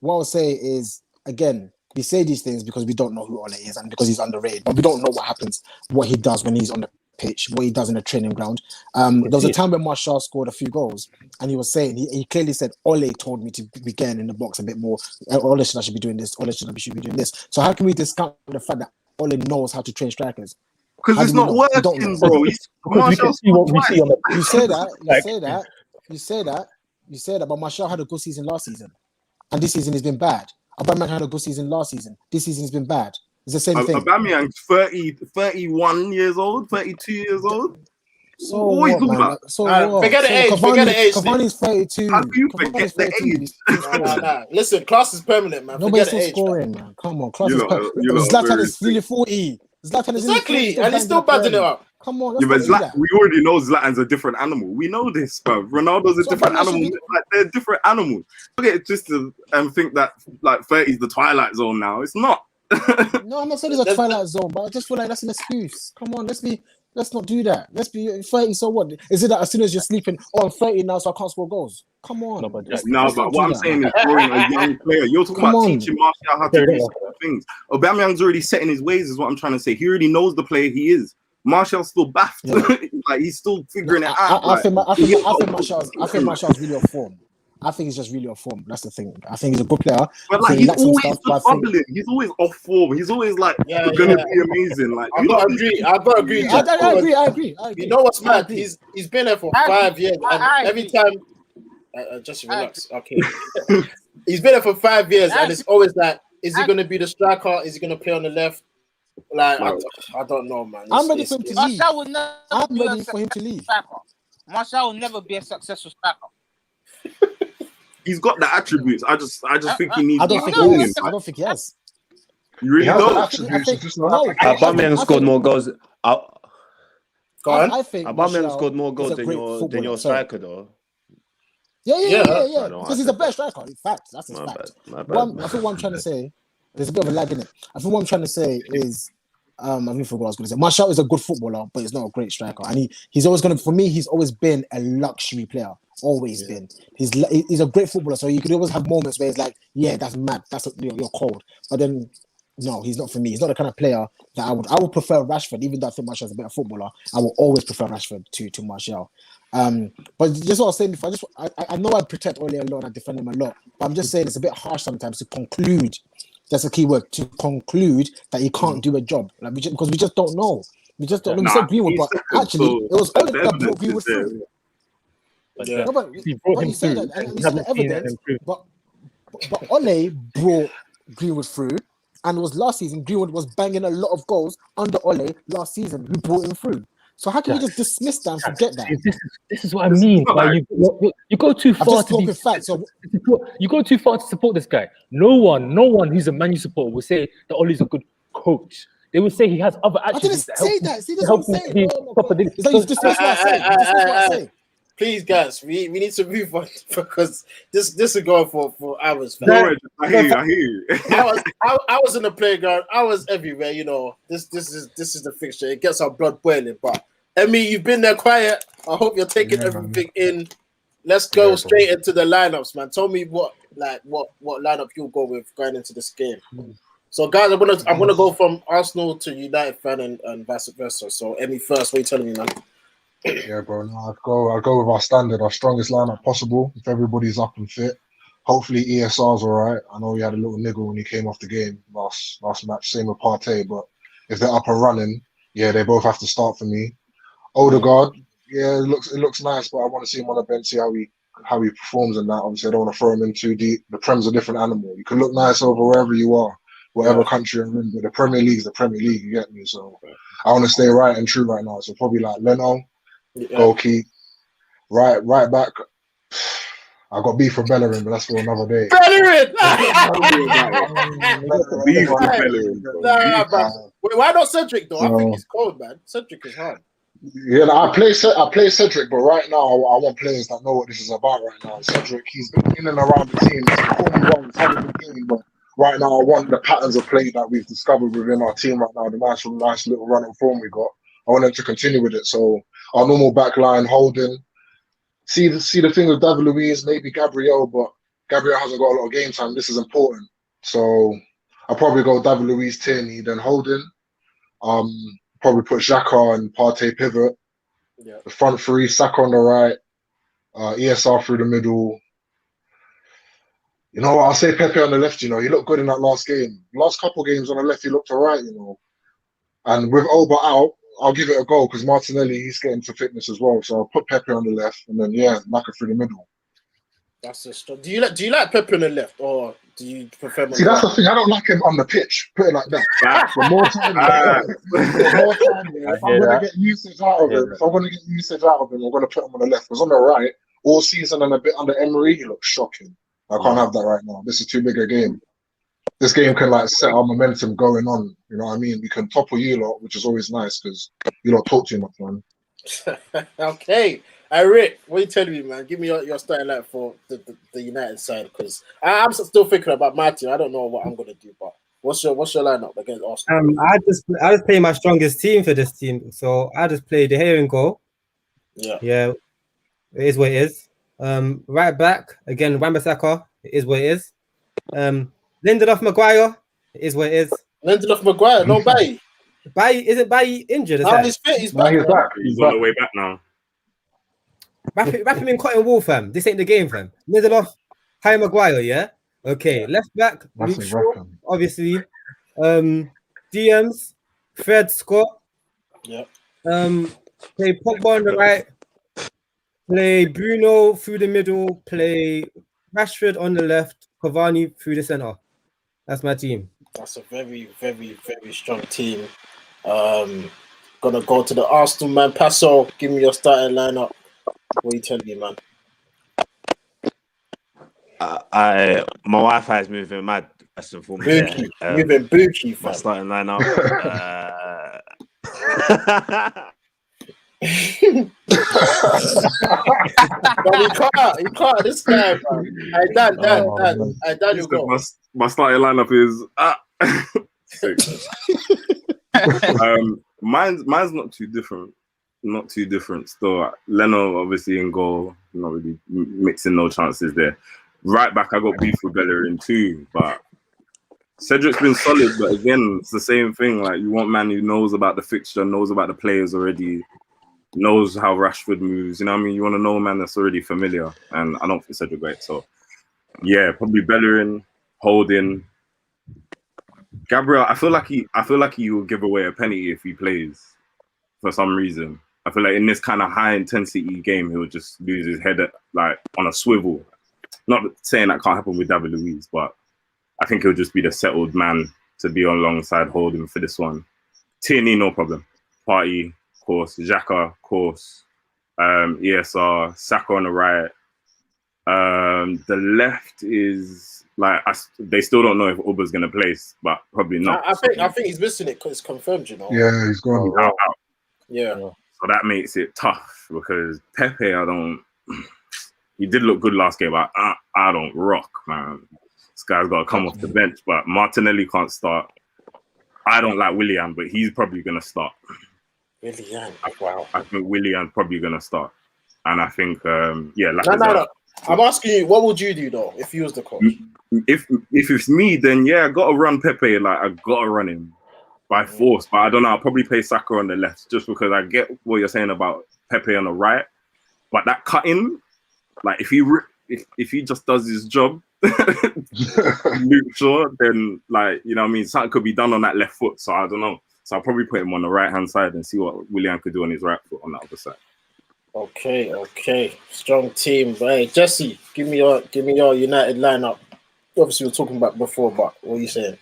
what I'll say is, again, we say these things because we don't know who Ole is and because he's underrated, but we don't know what happens, what he does when he's on the pitch, what he does in the training ground. There was a time when Martial scored a few goals, and he was saying, he clearly said, Ole told me to be getting in the box a bit more. Ole should be doing this. Ole should be doing this. So how can we discount the fact that Ole knows how to train strikers? Because How it's do we not know? We don't working, know. bro. because we can see what we see on the You say that, Like- you say that, but Martial had a good season last season, and this season has been bad. Aubameyang had a good season last season. This season has been bad. It's the same thing. Aubameyang's 31 years old, 32 years old. So What are you what, talking man? about? So what? Forget the So age. Forget the age. Cavani's 32. How can you Cavani's forget the 32. age? He's still scoring. Nah. Listen, class is permanent, man. Nobody's Forget the still age. scoring, man. Come on, class You is lot- permanent. you lot are Zlatan very is nearly 40. Zlatan is Exactly, nearly 40, and he's still banging badding it the up. Come on, Yeah, but let's not do that. we already know Zlatan's a different animal. We know this, bro. Ronaldo's a So different Aubameyang should animal. be- Like, they're different animals. Don't get it twisted and think that like 30 is the twilight zone now. It's not. No, I'm not saying it's a twilight zone, but I just feel like that's an excuse. Come on, let's not do that. Let's be 30. So what? Is it that as soon as you're sleeping, I'm 30 now, so I can't score goals? Come on. No, but let's No, not but do what I'm that, saying man. is growing a young player. You're talking Come about on. teaching Martial how to Fair do enough. certain things. Aubameyang's already set in his ways, is what I'm trying to say. He already knows the player he is. Martial's still baffed. Yeah. Like he's still figuring it I out. think he gets Martial's really off form. I think he's just really off form. That's the thing. I think he's a good player. But I like think he's lacks some always stuff, just but I think- bubbling. He's always off form. He's always like Yeah, gonna yeah. be amazing. Like I've got to agree. I agree. I agree. You know what's I mad? agree. He's been there for I agree. 5 years, and I every agree. time, just relax. Okay, he's been there for 5 years, and it's always like, is he going to be the striker? Is he going to play on the left? Like, I don't know, man. I'm ready for him to leave. Martial will never I'm be a ready for him to leave. striker. Martial will never be a successful striker. he's got the attributes. I just think he needs. I don't to think be he born has. in. I don't think he has. You really He has don't. the attributes, it's just not No, application. Aubameyang scored more goals. Go on. I think Aubameyang Martial scored more is goals a than great your footballer. Sorry. striker, though. Yeah. I know, Because I he's a said better striker. In fact, that's his My fact. bad. I think what I'm trying to say, there's a bit of a lag in it. I think what I'm trying to say is, I forgot what I was going to say. Martial is a good footballer, but he's not a great striker. And he's always going to, for me, he's always been a luxury player. Always been. He's a great footballer, so you could always have moments where it's like, yeah, that's mad. You're cold. But then, no, he's not for me. He's not the kind of player that I would prefer Rashford, even though I think Martial's a better footballer. I will always prefer Rashford to Martial. But just what I was saying before, I know I protect Ole a lot, I defend him a lot, but I'm just saying it's a bit harsh sometimes to conclude. That's a key word, to conclude that he can't do a job, like because we just don't know. We just don't know. We said Greenwood, but actually it was Ole that brought Greenwood through. Yeah. No, but He brought him you say through. that, and We you said the haven't seen it evidence, improve. but Ole brought Greenwood through, and it was last season Greenwood was banging a lot of goals under Ole last season, who brought him through. So how can we just dismiss that and forget that? This is what I mean. Like, you go too I'm far just to be. talking facts. So You go too far to support this guy. No one who's a Man U supporter will say that Ole's a good coach. They will say he has other I didn't attributes. say that. See, that's to what I'm help him saying. be No, top of the- it's like you dismiss what I say. You dismiss what I say. Please, guys, we need to move on because this is going for hours. Man. Don't worry, I hear you. I was in the playground. I was everywhere. You know, this is the fixture. It gets our blood boiling. But Emmy, you've been there quiet. I hope you're taking everything in. Let's go straight into the lineups, man. Tell me what lineup you'll go with going into this game. So, guys, I'm gonna go from Arsenal to United fan and vice versa. So, Emmy first. What are you telling me, man? Yeah, bro. No, I'd go with our standard, our strongest lineup possible. If everybody's up and fit, hopefully ESR's all right. I know he had a little niggle when he came off the game last match. Same with Partey, but if they're up and running, yeah, they both have to start for me. Odegaard, yeah, it looks nice, but I want to see him on the bench, see how he performs in that. Obviously, I don't want to throw him in too deep. The Prem's a different animal. You can look nice over wherever you are, whatever country you're in, but the Premier League's the Premier League. You get me? So I want to stay right and true right now. So probably like Leno. Goalkeeper, right back. I got beef for Bellerin, but that's for another day. Bellerin! Beef with Nah, Bellerin, bro. man. Wait, why not Cedric though? I think So he's cold, man. Cedric is hard. yeah, I play Cedric, but right now I want players that know what this is about. Right now, Cedric, he's been in and around the team. He's performed well. He's had a good game, but right now I want the patterns of play that we've discovered within our team right now. The nice little run of form we got. I want them to continue with it. So our normal back line, holding. See the thing with David Luiz, maybe Gabriel, but Gabriel hasn't got a lot of game time. This is important. So I'll probably go David Luiz, Tierney, then Holding. Probably put Xhaka and Partey pivot. Yeah. The front three, Saka on the right, ESR through the middle. You know what? I'll say Pepe on the left. You know, he looked good in that last game. Last couple games on the left, he looked alright. You know, and with Oba out, I'll give it a go because Martinelli, he's getting to fitness as well. So I'll put Pepe on the left, and then Naka through the middle. That's a strong. Do you like Pepe on the left, or do you prefer him on See, the that's right? the thing. I don't like him on the pitch. Put it like that. The more time, if I'm going to get usage out of him, I'm going to put him on the left. Because on the right, all season and a bit under Emery, he looks shocking. I can't have that right now. This is too big a game. This game can like set our momentum going on. You know what I mean? We can topple you lot, which is always nice because you lot talk too much, man. Okay. Rick, what are you telling me, man? Give me your starting line for the United side, because I'm still thinking about my team. I don't know what I'm gonna do, but what's your lineup against Arsenal? I just play my strongest team for this team, so I just play De Gea in goal. Yeah, it is what it is. Right back again, Wan-Bissaka. It is what it is. Lindelof, Maguire. It is what it is. Lindelof, Maguire, no Bailly. Isn't Bailly injured? No, he's fit. He's back. He's on the way back now. Wrap him in cotton wool, fam. This ain't the game, fam. Lindelof, Harry Maguire, yeah? Okay, left back, Luke Shaw, obviously. DMs, Fred, Scott. Yep. Play Pogba on the right. Play Bruno through the middle. Play Rashford on the left. Cavani through the centre. That's my team. That's a very, very, very strong team. Gonna go to the Arsenal, man. Paso, give me your starting lineup. What are you telling me, man? My Wi-Fi is moving mad. That's informed. Buki, moving Buki, My fam. starting lineup. But he can't. This guy, man. Dan, you go. My starting lineup is mine's not too different. Still, Leno obviously in goal, not really mixing no chances there. Right back, I got beef with Bellerin too, but Cedric's been solid. But again, it's the same thing. Like you want man who knows about the fixture, knows about the players already, knows how Rashford moves. You know what I mean? You want to know a man that's already familiar, and I don't think Cedric great. So yeah, probably Bellerin, Holding. Gabriel, I feel like he will give away a penalty if he plays for some reason. I feel like in this kind of high intensity game, he'll just lose his head like on a swivel. Not saying that can't happen with David Luiz, but I think he'll just be the settled man to be alongside Holding for this one. Tierney, no problem. Partey, of course. Xhaka, of course. ESR, Saka on the right. The left is like they still don't know if Oba's gonna place, but probably not. I think he's missing it because it's confirmed, you know. Yeah, he's gone. Out. Yeah. So that makes it tough because Pepe, he did look good last game, but I don't rock, man. This guy's got to come off the bench, but Martinelli can't start. I don't like Willian, but he's probably going to start. Willian, wow. I think Willian's probably going to start. And I think, No. I'm asking you, what would you do, though, if you was the coach? If it's me, then yeah, I got to run Pepe. Like, I got to run him by force. But I don't know, I'll probably play Saka on the left just because I get what you're saying about Pepe on the right. But that cutting, like, if he just does his job, Luke Shaw, then, like, you know what I mean, something could be done on that left foot. So I don't know. So I'll probably put him on the right-hand side and see what Willian could do on his right foot on the other side. Okay. Strong team. Hey, Jesse, give me your United lineup. Obviously, we were talking about before, but what are you saying?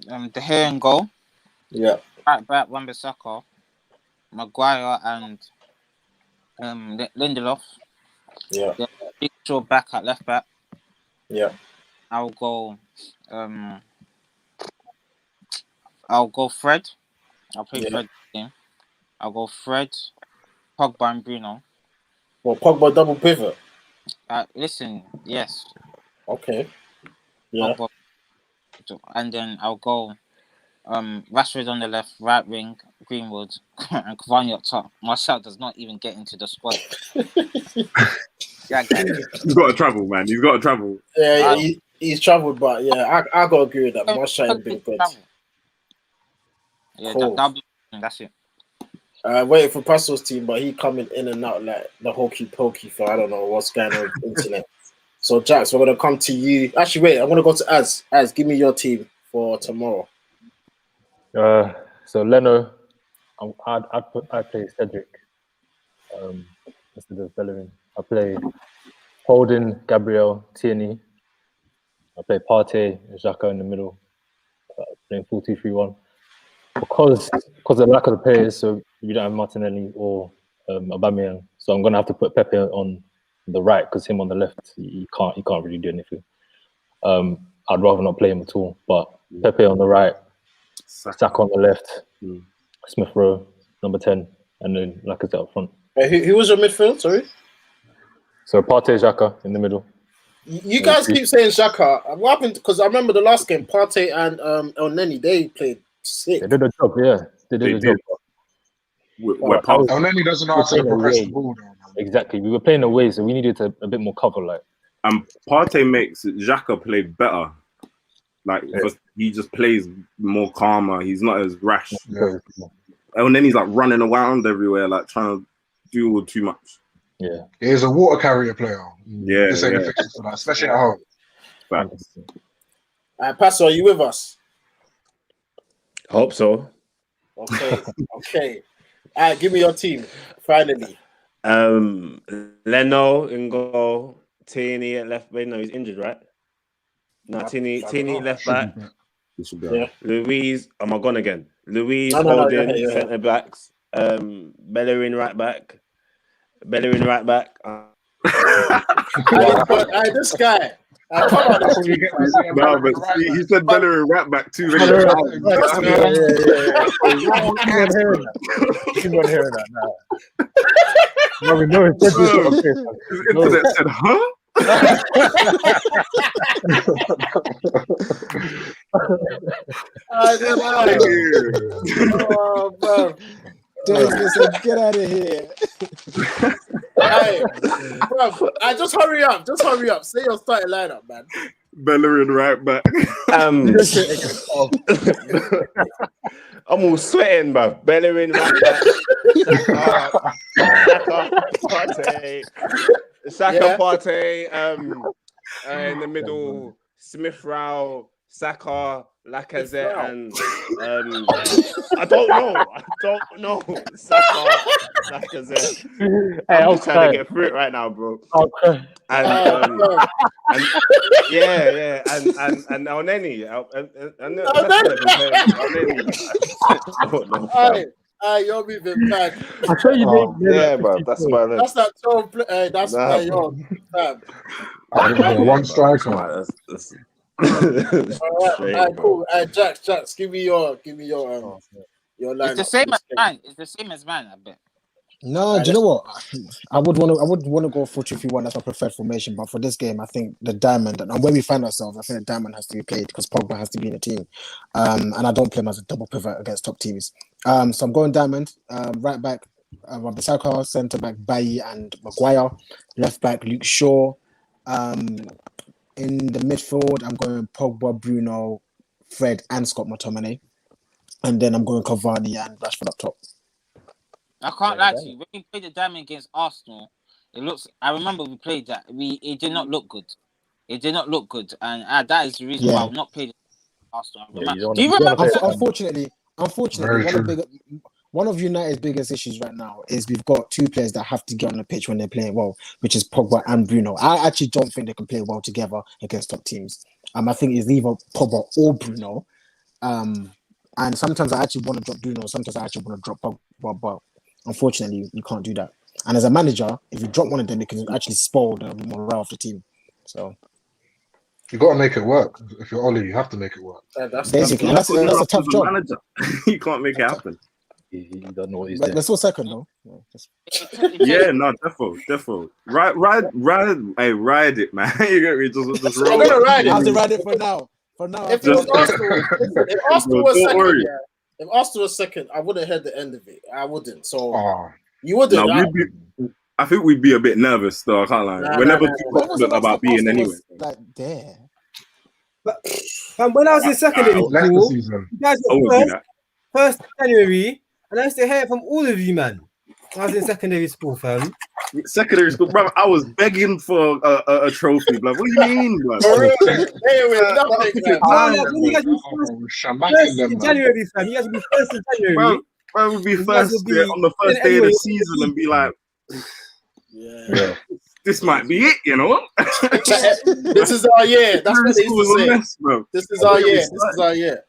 De Gea in goal. Yeah. Right back, Wan-Bissaka, Maguire and Lindelof. Yeah. Big Shaw back at left back. Yeah. I'll go Fred. I'll play Fred game. I'll go Fred, Pogba and Bruno. Well, Pogba double pivot. Listen, yes. Okay. Yeah. Pogba, and then I'll go Rashford on the left, right wing, Greenwood, and Cavani up top. Martial does not even get into the squad. Yeah, he's got to travel, man. He's got to travel. Yeah, he's travelled, but yeah, I gotta agree with that. Martial ain't been good. Yeah, cool. That's it. Waiting for Pastel's team, but he coming in and out like the hokey pokey for I don't know what's going on with the internet. So Jax, we're gonna come to you. Actually, wait, I'm gonna go to Az. Az, give me your team for tomorrow. So Leno, I play Cedric instead of Bellerin. I play Holding, Gabriel, Tierney. I play Partey and Xhaka in the middle. Playing 4-2-3-1. Because of the lack of the players, so we don't have Martinelli or Aubameyang. So I'm gonna have to put Pepe on the right because him on the left, he can't really do anything. I'd rather not play him at all. But Pepe on the right, Saka on the left, Smith Rowe, number 10, and then like I said up front. Who was your midfield? Sorry. So Partey, Xhaka in the middle. You guys keep saying Xhaka. What happened? Because I remember the last game, Partey and El Neni, they played sick. They did a job, yeah. They did a job. El Neni doesn't know how to progress the ball. Exactly. We were playing away, so we needed a bit more cover. Like, and Partey makes Xhaka play better. Like, he just plays more calmer. He's not as rash. Yeah. And then he's like running around everywhere, like trying to do too much. Yeah. He's a water carrier player. Yeah. This ain't a fixture for that, especially at home. Facts. Pastor, are you with us? Hope so. Okay. Okay. All right, give me your team. Finally. Leno in goal. Tierney at left. Wait, no, he's injured, right? No, Tierney left back. Yeah. Louise, am I gone again? Louise Holding centre backs. Bellerin right back. Bellerin right back. This guy. Come on. No, but he said Bellerin right back too. Keep on hearing that now. No, we know it's his internet said, huh? Oh, bro. David said, get out of here. Hey, bro, just hurry up. Just hurry up. Say your starting lineup, man. Bellerin right back. I'm all sweating, bruv. Bellerin right back. Saka, Partey, in the middle, Smith Rowe, Saka, Lacazette, and I don't know. Saka, Lacazette. I'm just trying to get through it right now, bro. Okay. And El Neni. You're moving back. I'll show you bro. That's my name. That's that 12 play. That's where you're. One striker. All right, cool. Jax, give me your lineup. It's the same as mine. It's the same as mine, I bet. No, do you know what? I would want to go 4-2-3-1. That's my preferred formation. But for this game, I think the diamond and where we find ourselves, I think the diamond has to be played because Pogba has to be in the team. And I don't play him as a double pivot against top teams. So I'm going diamond. Right back, Wan-Bissaka, centre back Bailly and Maguire. Left back Luke Shaw. In the midfield, I'm going Pogba, Bruno, Fred, and Scott McTominay. And then I'm going Cavani and Rashford up top. I can't lie to you. When we played the diamond against Arsenal, it looks. I remember we played that. It did not look good. It did not look good, and that is the reason why I've not played Arsenal. Yeah, do you remember? Unfortunately, one of United's biggest issues right now is we've got two players that have to get on the pitch when they're playing well, which is Pogba and Bruno. I actually don't think they can play well together against top teams. I think it's either Pogba or Bruno. And sometimes I actually want to drop Bruno. Sometimes I actually want to drop Pogba, but unfortunately, you can't do that. And as a manager, if you drop one of them, it can actually spoil the morale of the team. So You got to make it work. If you're Oli, you have to make it work. basically, that's a tough job. Manager. You can't make it happen. He don't know what he's But doing. they're still second though. Yeah, no, defo. Ride it, man. You get me? Just I'm roll gonna it. ride I have to it. ride it for now. For now, If it was Arsenal, if Arsenal was Don't second, worry. if Arsenal was second, I wouldn't heard the end of it. I wouldn't. So Ah, you wouldn't. No, I think we'd be a bit nervous, though. I can't lie. Nah, We're nah, never nah, too nah. confident about being Arsenal anyway. was, like there. And when I was in secondary left the school, season. you guys I were won't do that. first January, and I used to hear it from all of you, man. When I was in secondary school, fam. Secondary school, bro. I was begging for a trophy, bro. What do you mean, bro? For real. Hey, with nothing, man. When you guys be Shamacking first them, in man. January, fam. You guys will be first in January. Bro would be You guys first will be on the first in day of the anyway. season and be like, Yeah. this might be it, you know? This is our year. That's what they School used to was a say. mess, bro. This is our year. This is our year.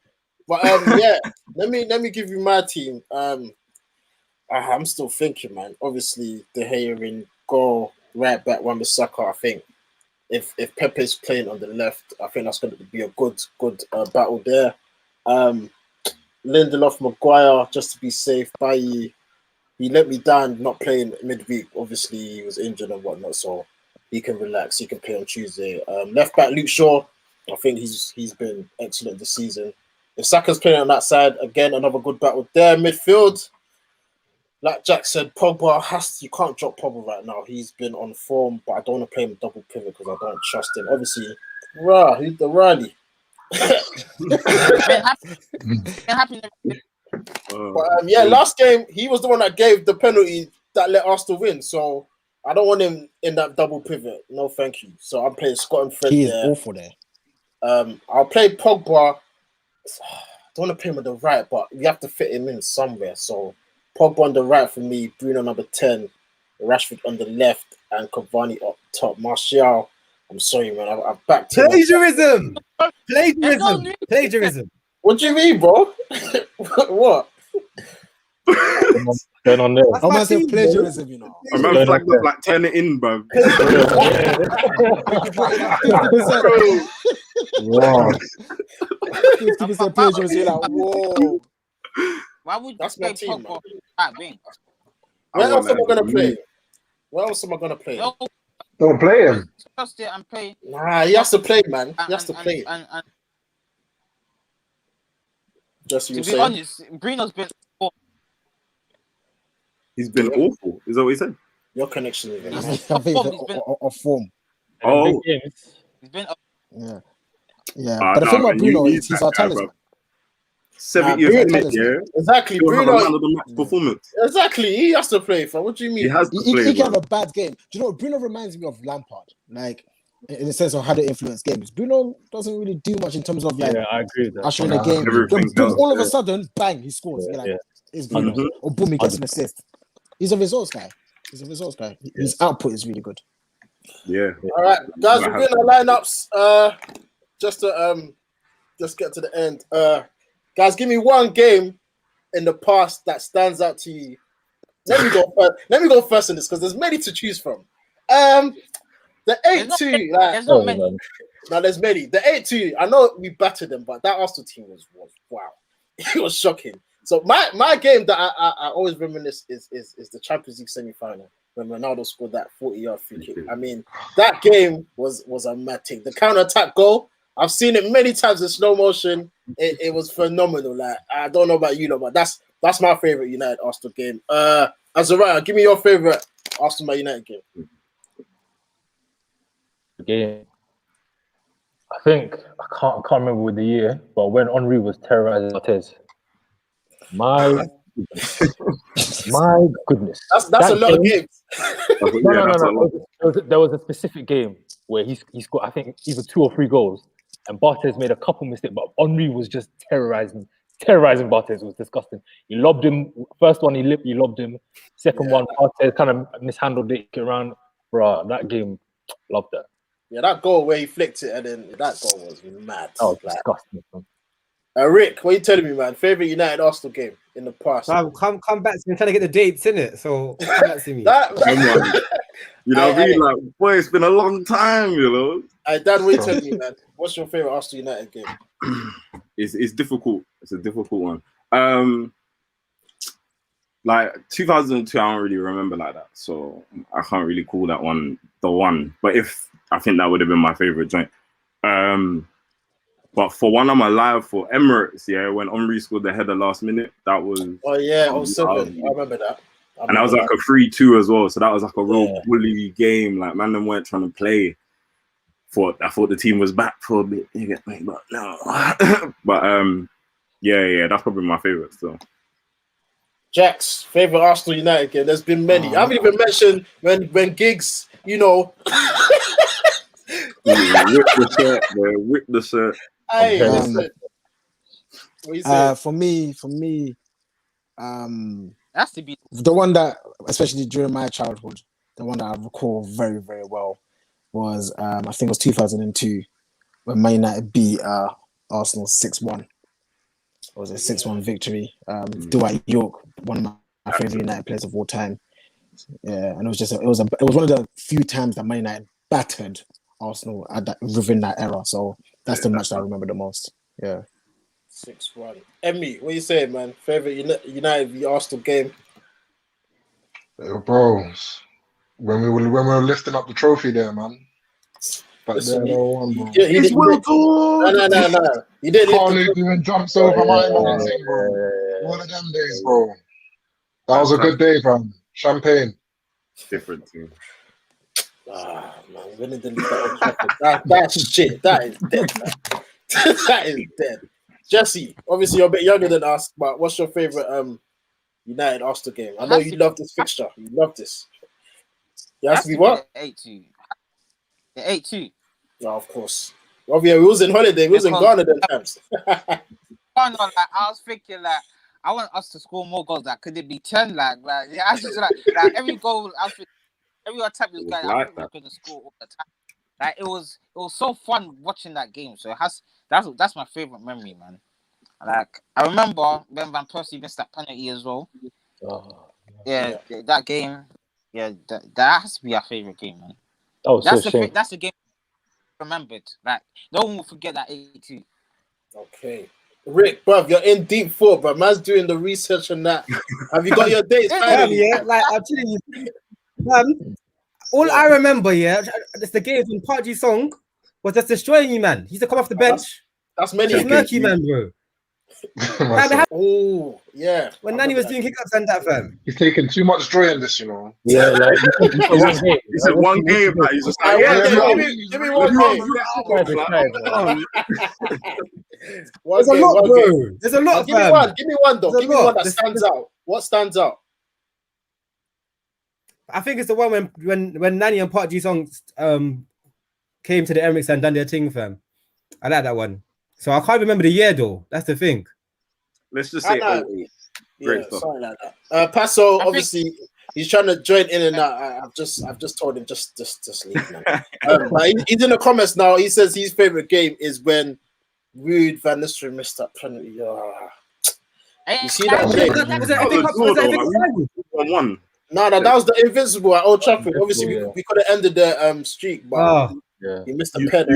But yeah, let me give you my team. I'm still thinking, man. Obviously, De Gea in goal, right back, Wan-Bissaka. I think if Pepe's playing on the left, I think that's going to be a good battle there. Lindelof, Maguire, just to be safe. Bailly, he let me down not playing midweek. Obviously, he was injured and whatnot, so he can relax. He can play on Tuesday. Left back, Luke Shaw. I think he's been excellent this season. If Saka's playing on that side, again, another good battle there. Midfield, like Jack said, Pogba you can't drop Pogba right now. He's been on form, but I don't want to play him double pivot because I don't trust him. Obviously, who's the Riley? But yeah, last game he was the one that gave the penalty that let Arsenal win. So I don't want him in that double pivot. No, thank you. So I'm playing Scott and Fred. He is there. awful there. I'll play Pogba. I don't want to play him on the right, but we have to fit him in somewhere. So Pogba on the right for me, Bruno number 10, Rashford on the left, and Cavani up top. Martial, I'm sorry, man. I've backed him. Plagiarism! Plagiarism! What do you mean, bro? What? Going on there. I'm gonna say plagiarism, you know. I remember flagged up like turn it in, bro. Wow. 50% plagiarism. You're like, whoa. Why would That's you my play team, Pogba man. at wing? Where else am I gonna play? Where else am I gonna play? No, Don't play him. trust it and play. Nah, he has to play, man. He has to play. And Just you to be saying. honest, Bruno's been. He's been awful. Is that what he said? Your connection is I man. think of form. Oh. He's been. Yeah. Yeah. But the thing about Bruno is he's our talisman. 70th minute, yeah. Exactly. He'll have a Bruno. man of the match performance. Exactly. He has to play for. What do you mean? He has to play. He can have bro. a bad game. Do you know what? Bruno reminds me of Lampard, like in the sense of how they influence games. Bruno doesn't really do much in terms of like Yeah, I agree with that. ushering the game. Everything Then boom, else, all of yeah. a sudden, bang, he scores. You're like, Yeah. it's Bruno. Mhm. Or boom, he gets an assist. He's a results guy. His output is really good. Yeah. All right, guys, we're doing our lineups. Just to just get to the end. Guys, give me one game in the past that stands out to you. Let me go first. Let me go first in this because there's many to choose from. The 8-2. There's not many. Now there's many. The 8-2. I know we battered them, but that Arsenal team was wow. It was shocking. So my game that I always reminisce is the Champions League semi-final when Ronaldo scored that 40-yard free kick. I mean, that game was a mad thing. The counter-attack goal, I've seen it many times in slow motion. It was phenomenal. Like, I don't know about you, but that's my favorite United Arsenal game. Azariah, give me your favorite Arsenal United game. Game. I think I can't remember with the year, but when Henry was terrorizing Martez. My goodness. That's a lot of games. No. There was a specific game where he scored, I think, either 2 or 3 goals, and Barthez made a couple mistakes, but Henry was just terrorizing Barthez. It was disgusting. He lobbed him. First one, he lobbed him. Second one, Barthez kind of mishandled it around. Bro, that game, loved that. Yeah, that goal where he flicked it, and then that goal was mad. Oh, disgusting. Rick, what are you telling me, man? Favorite United Arsenal game? in the past. Come back to me, trying to get the dates in it. So come back to me. You know what I mean? Like, boy, it's been a long time, you know. Dan, what you tell me, man? What's your favorite Arsenal United game? It's difficult. It's a difficult one. Like 2002, I don't really remember like that, so I can't really call that one the one. But I think that would have been my favorite joint. But for one, I'm alive for Emirates. Yeah, when Omri scored the header last minute, that was. Oh yeah, 07. I remember that. And that was like a 3-2 as well. So that was like a real bully game. Like, man, them weren't trying to play. I thought the team was back for a bit. You get me? But no. But yeah, that's probably my favorite still. Jack's favorite Arsenal United game. There's been many. I haven't even mentioned when Giggs, you know. Whip the shirt. Hey, listen. What you say? For me, That's to be the one that, especially during my childhood, the one that I recall very, very well was I think it was 2002 when Man United beat Arsenal 6-1. It was a 6-1 victory. Dwight York, one of my favorite United players of all time. Yeah, and it was one of the few times that Man United battered Arsenal within that era. So that's the match that I remember the most. Yeah. 6-1. Emmy, what you saying, man? Favorite United v Arsenal game? Bro, when we were lifting up the trophy there, man. But Listen, there, No. You didn't. Carnage even jumps over my man and thing, bro. One of them days, bro. That was a good day, fam. Champagne. Different too. Man, winning the league, that's shit. That is dead. That is dead. Jesse, obviously you're a bit younger than us, but what's your favorite United Arsenal game? I know you love this fixture. You love this. You has to be what? 8-2. The 8-2. Yeah, of course. Oh yeah, we was in holiday. We was in Ghana them times. I was thinking like I want us to score more goals. Like, could it be 10? Like I was just like every goal. I was thinking, every attack was going. I think we were going to score all the time. Like it was so fun watching that game. So that's my favorite memory, man. Like I remember when Van Persie missed that penalty as well. Yeah, that game. Yeah, that has to be our favorite game, man. Oh, that's the game remembered. Like no one will forget that 8-2. Okay. Rick, bruv, you're in deep thought, but man's doing the research on that. Have you got your dates? Yeah, like I'm telling you, all I remember, it's the game when Park Ji-sung was just destroying you, man. He used to come off the bench. That's many. He's murky, man, bro. Oh, yeah. When Nani was doing hiccups and that, fam. He's taking too much joy in this, you know. Yeah, like he said one game. Like, he's just like, give me one game. There's a lot, bro. There's a lot, fam. Give me one, though. Give me one that stands out. What stands out? I think it's the one when Nani and Park Ji-sung came to the Emirates and done their thing, fam. I like that one. So I can't remember the year though. That's the thing. Let's just say great stuff. Something like that. Paso, obviously, he's trying to join in and out. I've just told him just leave, man. But he's in the comments now. He says his favorite game is when Ruud van Nistelrooy missed that penalty. You see that game? No, that was the Invincible at Old Trafford. Obviously, we could have ended the streak, but he missed the pen.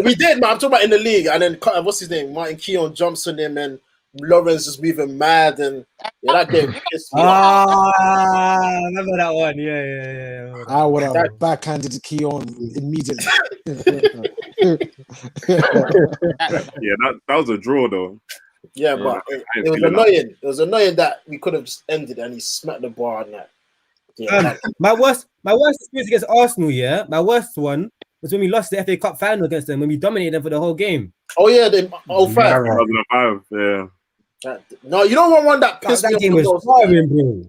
We did, man. I'm talking about in the league, and then what's his name? Martin Keown jumps on him, and Lawrence is moving mad, and that game pissed me off. I remember that one. Yeah. I would have backhanded Keown immediately. That was a draw, though. Yeah, but it was annoying. It was annoying that we could have just ended and he smacked the bar on that. Yeah, my worst experience against Arsenal, my worst one was when we lost the FA Cup final against them when we dominated them for the whole game. Oh yeah, the 05. 2005, yeah. No, you don't want one that pissed me off. Game was tiring, bro.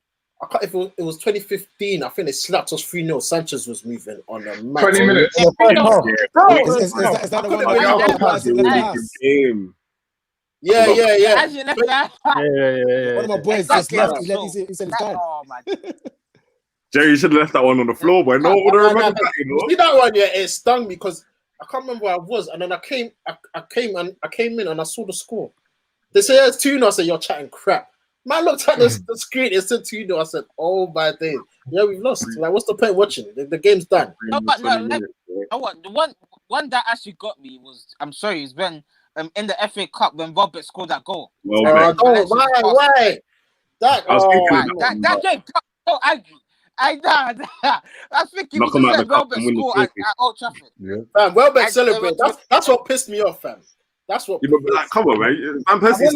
If it was 2015, I think they slapped us 3-0. Sanchez was moving on a match. 20 minutes. Is that the one that game? Yeah. One of my boys just left. He said he's died. Oh my God. Jerry, you should have left that one on the floor, but no one would have remembered that, you know? See that one, it stung me because I can't remember where I was, and then I came in and I saw the score. They say it's 2-0. I said, you're chatting crap. Man looked at the screen, it said 2-0. I said, oh my days. Yeah, we've lost. Like, what's the point watching? The game's done. No, but no, what the one that actually got me was, I'm sorry, is when in the FA Cup when Robert scored that goal. Well, Why? That game. So angry. I was thinking we just let Welbeck score at Old Trafford. Yeah. Fam, Welbeck celebrate. That's what pissed me off, fam. That's what. Like, come on, man. Van Persie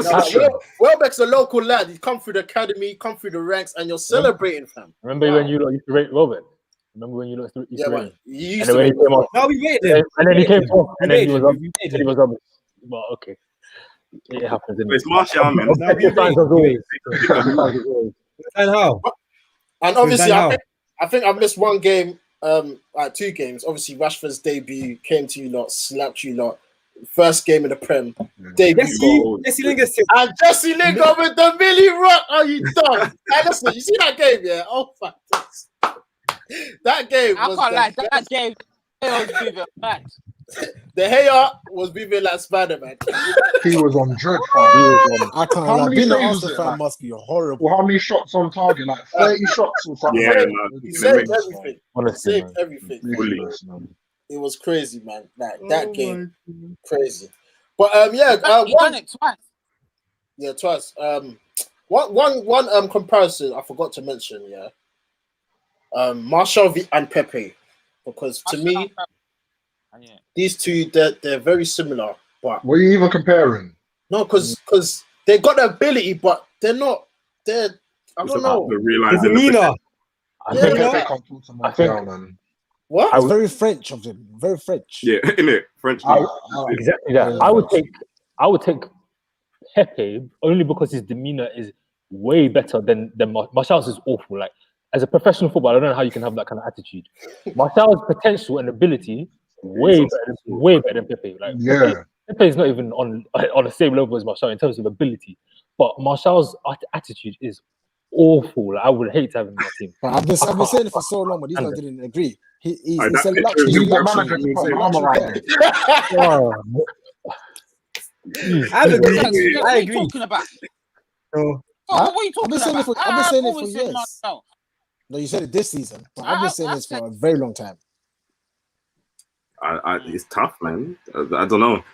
started. Welbeck's a local lad. He come through the academy, come through the ranks, and you're celebrating, fam. Remember when you used to rate Welbeck? Remember when you used to rate him? You used to rate him. No, we rated him. And then he came off, and then he was up. Well, okay. It happens. It's Martial, man. And how? And obviously, I think I've missed one game, like 2 games. Obviously, Rashford's debut came to you lot, slapped you lot. First game in the Prem, debut. Jesse Lingard and Jesse Lingard with the Millie Rock. Are you done? Hey, listen, you see that game, yeah? Oh, fuck. That game I was can't lie, that game was moving mad. The hair was moving like Spider-Man. He was on dread. I can't lie. Being an Arsenal fan must be horrible. Well, how many shots on target? Like 30 shots or something. Yeah, he saved everything. Honestly, he saved everything. It was crazy, man. Like that game, crazy. But he done it twice. Yeah, twice. One comparison I forgot to mention. Yeah, Martial and Pepe, because to me, these two they're very similar. But what are you even comparing? No, because they got the ability, but they're not. I don't know. The realization. I think Pepe can't talk to Martial, man. What? It's very French of them. Very French. Yeah, innit? French. Exactly that. Yeah, I would take Pepe only because his demeanor is way better than Martial's is awful. Like as a professional footballer, I don't know how you can have that kind of attitude. Martial's potential and ability way better than Pepe. Like Pepe is not even on the same level as Martial in terms of ability, but Martial's attitude is awful. Like, I would hate to have him in my team. But I've been saying it for so long, but these guys didn't agree. He's a luxury. I agree. What are you talking about? No. What are you talking about? I've been saying it for years. No, you said it this season, but I've been saying this for a very long time. It's tough, man. I don't know.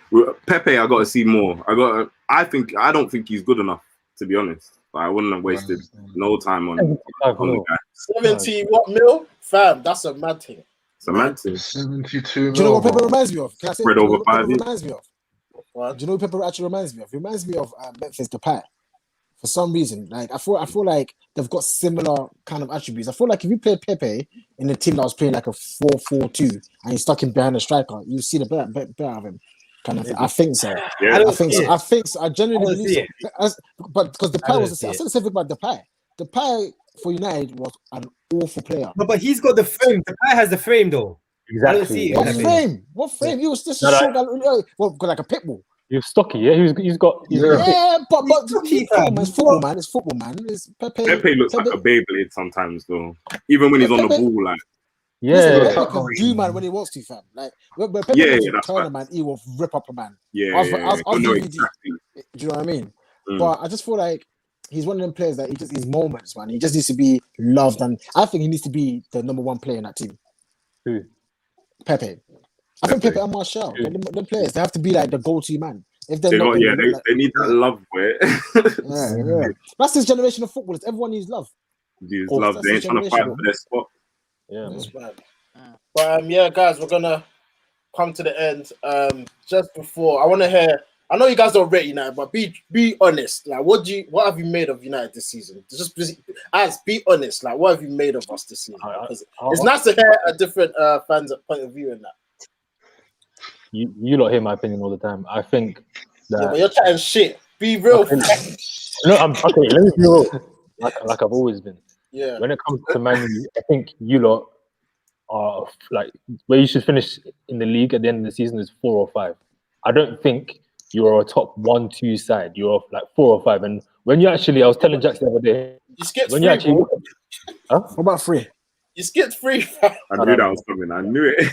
Pepe, I got to see more. I don't think he's good enough, to be honest. I wouldn't have wasted no time on the guy. 70 what mil? Fam, that's a mad thing. It's a mad thing. 72 mil. Do you know what Pepe reminds me of? Can I say Spread over 5 years. Reminds me of? What? Do you know what Pepe actually reminds me of? It reminds me of Memphis Depay. For some reason, like I feel like they've got similar kind of attributes. I feel like if you play Pepe in a team that was playing like a 4-4-2 and you're stuck in behind the striker, you see the better of him. Kind of thing. I think so. Yeah. I think so. I genuinely believe so. But because Depay was I said the same thing about Depay. Depay for United was an awful player. No, but he's got the frame. Depay has the frame though. Exactly. What frame? He was just like a pit bull. He was stocky, yeah. He's got. But it's football, man. It's football, man. It's Pepe looks like a Beyblade sometimes, though. Even when he's on the ball, like. Yeah, Pepe can do man when he wants to, fam. Like when Pepe wants to turn a man, he will rip up a man. Do you know what I mean? But I just feel like he's one of them players that he just his moments, man. He just needs to be loved, and I think he needs to be the number one player in that team. Who? Pepe. I think Pepe and Martial, the players, they have to be like the go-to man. If they're not, they need that love for it. That's this generation of footballers. Everyone needs love. Needs love. They ain't trying to fight for their spot. Yeah, that's bad. But guys, we're gonna come to the end. Just before, I want to hear. I know you guys don't rate United, but be honest. Like, what have you made of United this season? Be honest. Like, what have you made of us this season? It's nice to hear a different fans' point of view in that. You lot hear my opinion all the time. I think that but you're chatting shit. Be real. No, I'm okay. Let me be real. Like I've always been. Yeah. When it comes to Man U, I think you lot are like where you should finish in the league at the end of the season is 4 or 5. I don't think you're a top 1-2 side. You're like 4 or 5. And when you actually, I was telling Jax the other day, you skipped when 3, you actually, What about 3? You skipped 3. I knew that was coming. I knew it.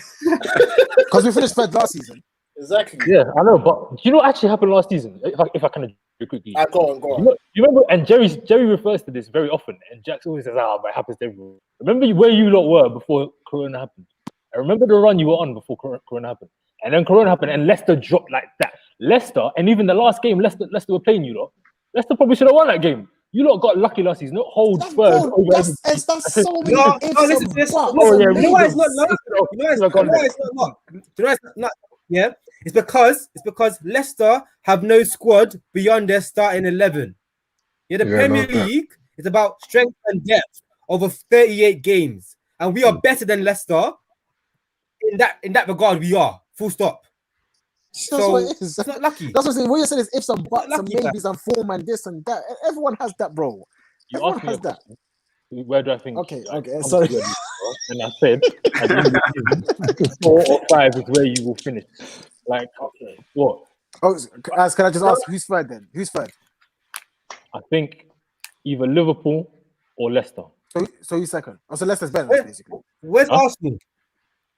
Because we finished third last season. Exactly. Yeah, I know, but do you know what actually happened last season? If I can do quickly. Go on, go on. You remember, and Jerry refers to this very often, and Jax always says, but it happens to everyone. Remember where you lot were before Corona happened? I remember the run you were on before Corona happened. And then Corona happened, and Leicester dropped like that. Leicester, and even the last game, Leicester were playing you lot. Leicester probably should have won that game. You lot got lucky last season. Not hold third over That's so many No, ifs listen, and listen. buts. Oh, yeah, and You know why it's maybes. not luck? You know why it's not. Yeah, it's because Leicester have no squad beyond their starting 11. Yeah, the Yeah, Premier no, League is about strength and depth over 38 games, and we are better than Leicester. In that regard, we are. Full stop. That's So what it is. it's not lucky. That's what I'm saying. What you're saying is ifs and buts and lucky, man. maybes and form and this and that. Everyone has that, bro. You Everyone asked me has a that. question. Where do I think? Okay, I'm sorry. good, and I said, at the end of the season, 4 or 5 is where you will finish. Like, what? Oh, can I just ask who's third then? Who's third? I think either Liverpool or Leicester. So who's second? Oh, so Leicester's better, basically. Where's Arsenal?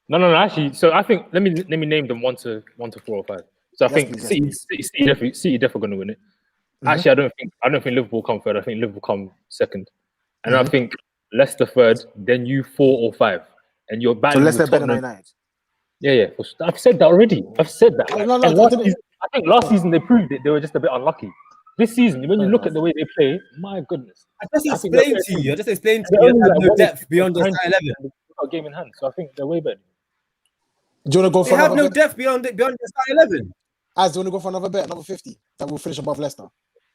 No. Actually, so I think let me name them 1 to 4 or 5. So I Yes, think please, City definitely going to win it. Actually, I don't think Liverpool come third. I think Liverpool come second, and I think Leicester third. Then you 4 or 5, and you're battling. So Leicester with better than Tottenham. United. Yeah. I've said that already. I've said that. No, And I think last season they proved it. They were just a bit unlucky. This season, when you look at the way they play, my goodness. I just explained to you. They have no depth beyond their starting 11. They've got a game in hand, so I think they're way better. Do you want to go for They have another no bet? depth beyond their starting 11. Az, do you want to go for another bet, another 50 that will finish above Leicester?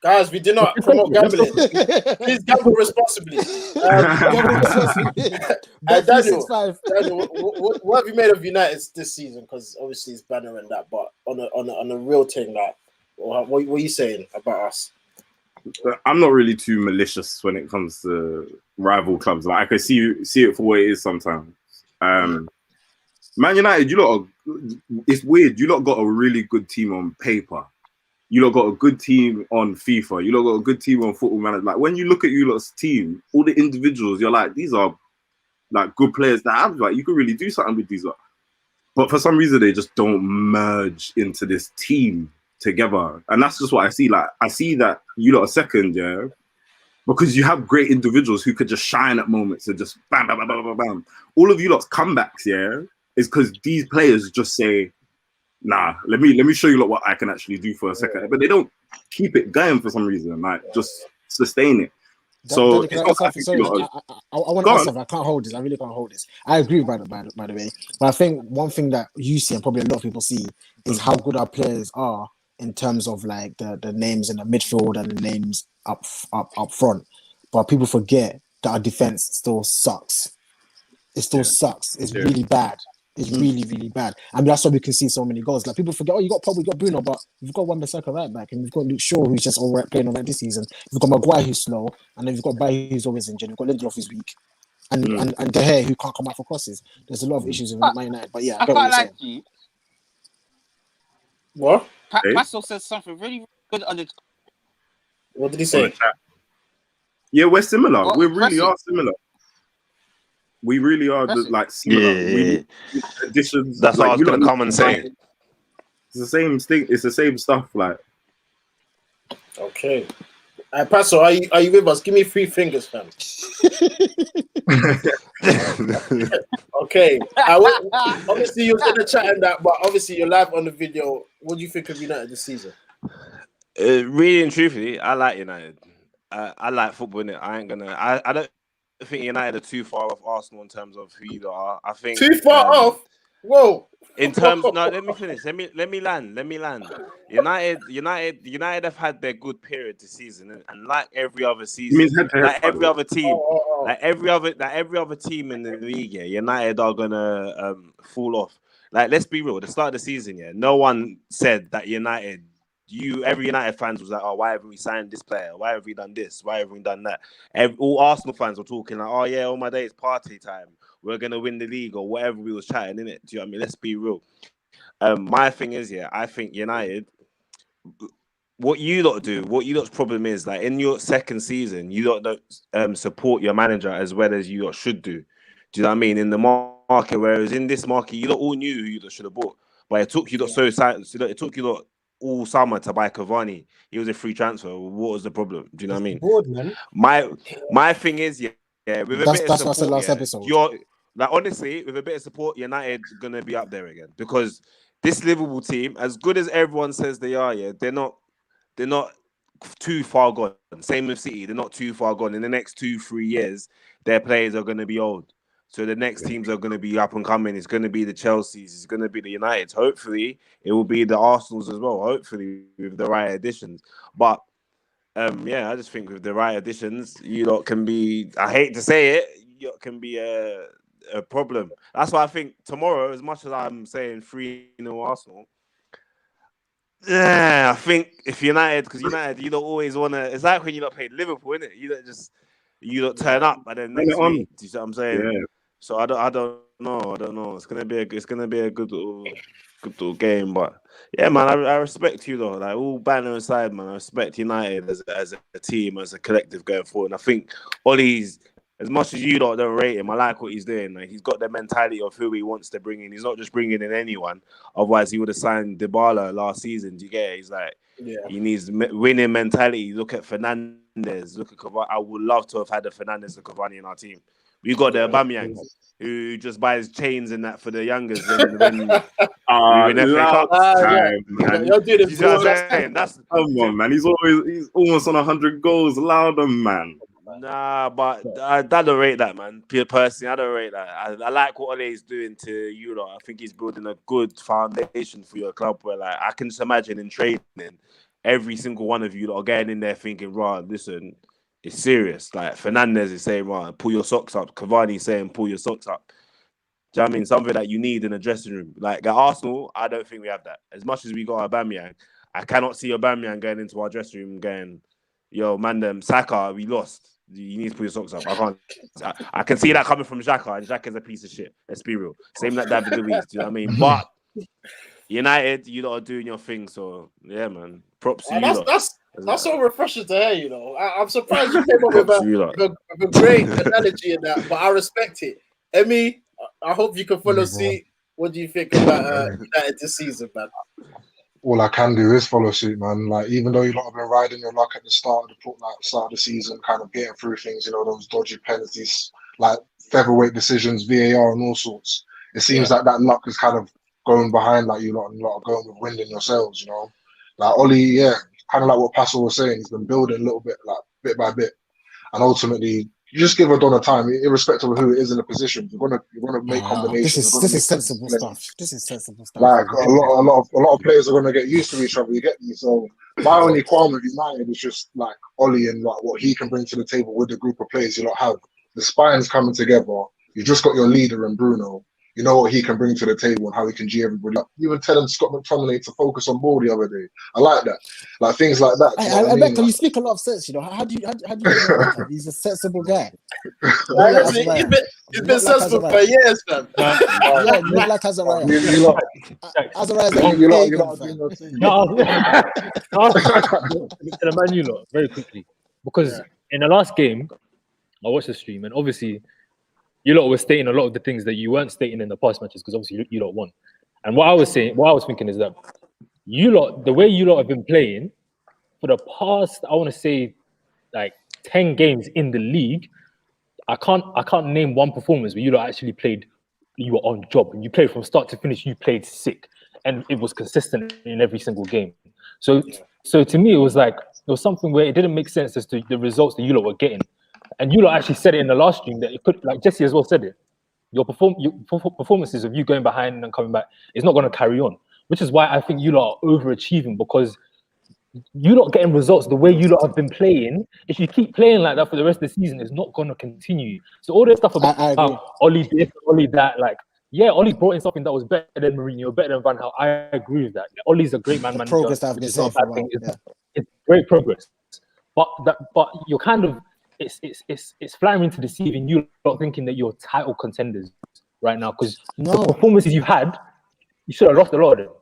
Guys, we do not promote gambling. Please gamble responsibly. Daniel, what have you made of United this season? Because obviously it's banner and that, but on a real thing, like, what are you saying about us? I'm not really too malicious when it comes to rival clubs. Like I can see it for what it is sometimes. Man United, it's weird. You lot got a really good team on paper. You lot got a good team on FIFA. You lot got a good team on Football Manager. Like when you look at you lot's team, all the individuals, you're like, these are like good players that have like you could really do something with these. But for some reason, they just don't merge into this team together, and that's just what I see. Like I see that you lot are second, yeah, because you have great individuals who could just shine at moments and just bam, bam, bam, bam, bam, bam. All of you lot's comebacks, yeah, is because these players just say, nah, let me show you what I can actually do for a second. But they don't keep it going for some reason, like just sustain it. So I want to ask something. I can't hold this. I really can't hold this. I agree by the way. But I think one thing that you see and probably a lot of people see is how good our players are in terms of like the names in the midfield and the names up front. But people forget that our defense still sucks. It still sucks. It's really bad. It's really, really bad. I mean, that's why we can see so many goals. Like people forget, you got Pogba, you got Bruno, but you've got Wan-Bissaka right back, and you've got Luke Shaw who's just playing all right this season. You've got Maguire who's slow, and then you've got Bailly who's always injured. You've got Lindelof who's weak, and De Gea who can't come out for crosses. There's a lot of issues with Man United, but yeah, I can't lie to you. What? Pascal says something really good on the. What did he say? Yeah, we're similar. We really are similar. We really are similar. Yeah. Additions. That's what I was gonna come and say. It's the same thing. It's the same stuff. Like, okay, Paso, are you with us? Give me 3 fingers, fam. Okay. Obviously, you're in the chat and that, but obviously you're live on the video. What do you think of United this season? Really and truthfully, I like United. I like football, innit? I don't think United are too far off Arsenal in terms of who you are. I think too far off. Whoa. In terms, no, let me finish. Let me land. United have had their good period this season, and like every other season, like every other team, like every other team in the league, yeah, United are gonna fall off. Like, let's be real. At the start of the season, yeah, no one said that United. Every United fans was like, oh, why haven't we signed this player? Why have we done this? Why haven't we done that? All Arsenal fans were talking like, oh yeah, all my days party time. We're gonna win the league or whatever we was chatting, in it. Do you know what I mean? Let's be real. My thing is, yeah, I think United. What you lot do, what you lot's problem is, like in your second season, you lot don't support your manager as well as you lot should do. Do you know what I mean? In the market, whereas in this market, you lot all knew who you lot should have bought. but it took you it took you all summer to buy Cavani. He was a free transfer. What was the problem? Do you know what I mean? Bored, man. My thing is, with a bit of That's what I said support, last episode. you're like, honestly, with a bit of support, United gonna be up there again, because this Liverpool team, as good as everyone says they are, they're not too far gone. Same with City, they're not too far gone. In the next 2-3 years, their players are gonna be old. So the next teams are going to be up and coming. It's going to be the Chelseas. It's going to be the Uniteds. Hopefully, it will be the Arsenals as well. Hopefully, with the right additions. But I just think with the right additions, you lot can be. I hate to say it, you lot can be a problem. That's why I think tomorrow, as much as I'm saying 3-0 Arsenal, I think if United, because United, you don't always want to. It's like when you not played Liverpool, innit? You don't turn up, and then next week, do you see what I'm saying? Yeah. So I don't know. It's gonna be a good little game, but yeah, man, I respect you though. Like, all banner aside, man, I respect United as a team, as a collective going forward. And I think Ollie's, as much as you don't rate him, I like what he's doing. Like, he's got the mentality of who he wants to bring in. He's not just bringing in anyone. Otherwise, he would have signed Dybala last season. Do you get it? He's like, he needs winning mentality. Look at Fernandes. Look at Cavani. I would love to have had a Fernandes and Cavani in our team. We got the Aubameyang, who just buys chains and that for the youngers when we win FA Cup. You're doing it. You see what I'm saying? Come on, man. He's almost on 100 goals. Louder, man. Nah, but I don't rate that, man. Personally, I don't rate that. I like what Ole is doing to you lot. I think he's building a good foundation for your club where, like, I can just imagine in training, every single one of you lot are getting in there thinking, right, listen, it's serious. Like, Fernandes is saying, right, pull your socks up. Cavani is saying, pull your socks up. Do you know what I mean? Something that you need in a dressing room. Like, at Arsenal, I don't think we have that. As much as we got Aubameyang, I cannot see Aubameyang going into our dressing room going, yo, man, Saka, we lost. You need to put your socks up. I can see that coming from Xhaka, and Xhaka's a piece of shit. Let's be real. Same like David Luiz. Do you know what I mean? But United, you lot are doing your thing. So yeah, man. Props to you. That's so refreshing to hear. You know, I'm surprised you came up with a great analogy in that. But I respect it. Emmy, I hope you can follow suit. What do you think about United this season, man? All I can do is follow suit, man. Like, even though you lot have been riding your luck at the start of the season, kind of getting through things, you know, those dodgy penalties, like featherweight decisions, VAR, and all sorts. It seems like that luck is kind of going behind, like, you lot, and you lot are going with wind in yourselves, you know. Like, Ollie, kind of like what Pascal was saying, he's been building a little bit, like, bit by bit, and ultimately, you just give Adona time, irrespective of who it is in the position. You're gonna make combinations. This is sensible stuff. This is sensible stuff. Like, a lot of players are gonna get used to each other. You get me? So my only qualm with United is just like Ollie and like what he can bring to the table with the group of players you lot have. The spine's coming together. You just got your leader in Bruno. You know what he can bring to the table and how he can G everybody up. You were telling Scott McTominay to focus on ball the other day. I like that. Like, things like that. I bet you speak a lot of sense, you know. How do you know that? He's a sensible guy. He's been sensible for years, man. Not like Azariah. The Man U lot very quickly, because in the last game, I watched the stream, and obviously, you lot were stating a lot of the things that you weren't stating in the past matches, because obviously you lot won. And what I was thinking is that you lot, the way you lot have been playing for the past, I want to say, like 10 games in the league, I can't name one performance where you lot actually played. You were on job, and you played from start to finish. You played sick, and it was consistent in every single game. So to me, it was something where it didn't make sense as to the results that you lot were getting. And you lot actually said it in the last stream that it could, like Jesse as well said it. Your performances of you going behind and coming back is not going to carry on, which is why I think you lot are overachieving, because you lot getting results the way you lot have been playing. If you keep playing like that for the rest of the season, it's not going to continue. So all this stuff about Ollie this, Ollie that, like, yeah, Ollie brought in something that was better than Mourinho, better than Van Gaal. I agree with that. Ollie's a great manager. Progress that I've been saying for a while. It's great progress, but you're kind of it's flying into deceiving you lot thinking that you're title contenders right now, because the performances you've had, you should have lost a lot of them.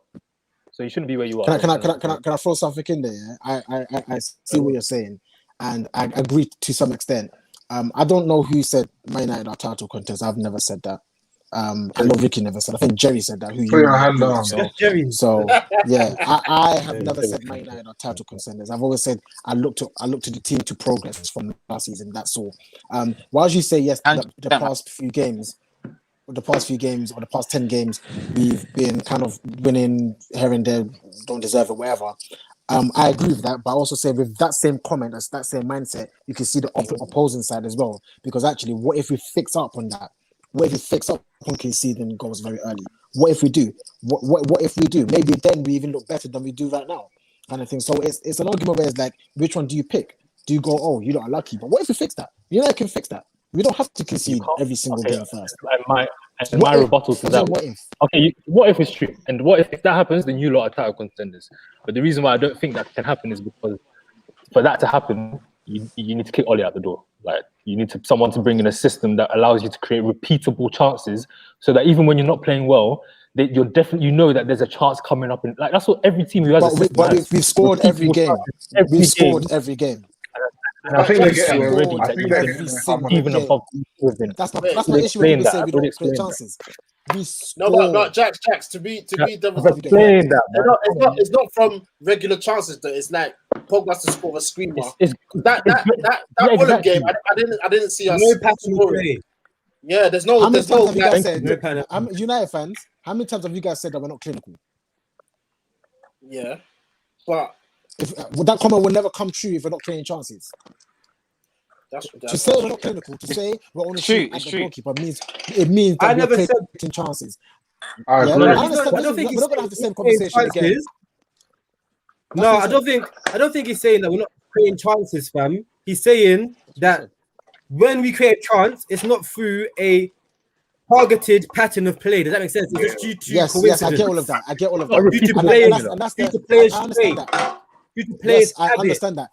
So you shouldn't be where you are. Can I throw something in there? Yeah? I see what you're saying, and I agree to some extent. I don't know who said Man United are title contenders. I've never said that. I know Ricky never said. I think Jerry said that. Who Put you your hand agree with. down. So, Just Jerry. so yeah, I have never said Man United are title contenders. I've always said I look to the team to progress from last season. That's all. Whilst you say yes, the past few games or the past 10 games, we've been kind of winning here and there, don't deserve it, whatever. I agree with that, but I also say with that same comment, that same mindset, you can see the opposing side as well. Because actually, what if we fix up on that? What if we fix up on conceding goals very early? What if we do? What if we do? Maybe then we even look better than we do right now, kind of thing. So it's an argument where it's like, which one do you pick? Do you go, oh, you lot are lucky, but what if we fix that? You know, I can fix that. We don't have to concede every single game first. My rebuttal to that. What if? Okay, what if it's true? And what if that happens, then you lot are title contenders. But the reason why I don't think that can happen is because for that to happen, you need to kick Oli out the door. Like, you need someone to bring in a system that allows you to create repeatable chances, so that even when you're not playing well, you're definitely, you know that there's a chance coming up. And like, that's what every team who has a system has. We've scored every game. We've scored every game. I think they're getting there already. I think they're even above within. That's my issue when people say we don't create chances. No, but Jax, to be devil's advocate, it's not from regular chances though. It's like Pogba to score a screamer. That Fulham game, I didn't see us scoring. Yeah, there's no. United fans, how many times have you guys said that we're not clinical? Yeah, but that comment will never come true if we're not creating chances. To say we're not clinical, to say we're only shooting at the goalkeeper means that I we're never said creating chances. I We're not going to have the same conversation again. No, I don't think he's saying that we're not creating chances, fam. He's saying that when we create a chance, it's not through a targeted pattern of play. Does that make sense? It's just due to coincidence. Yes, I get all of that. Due to players, I understand that.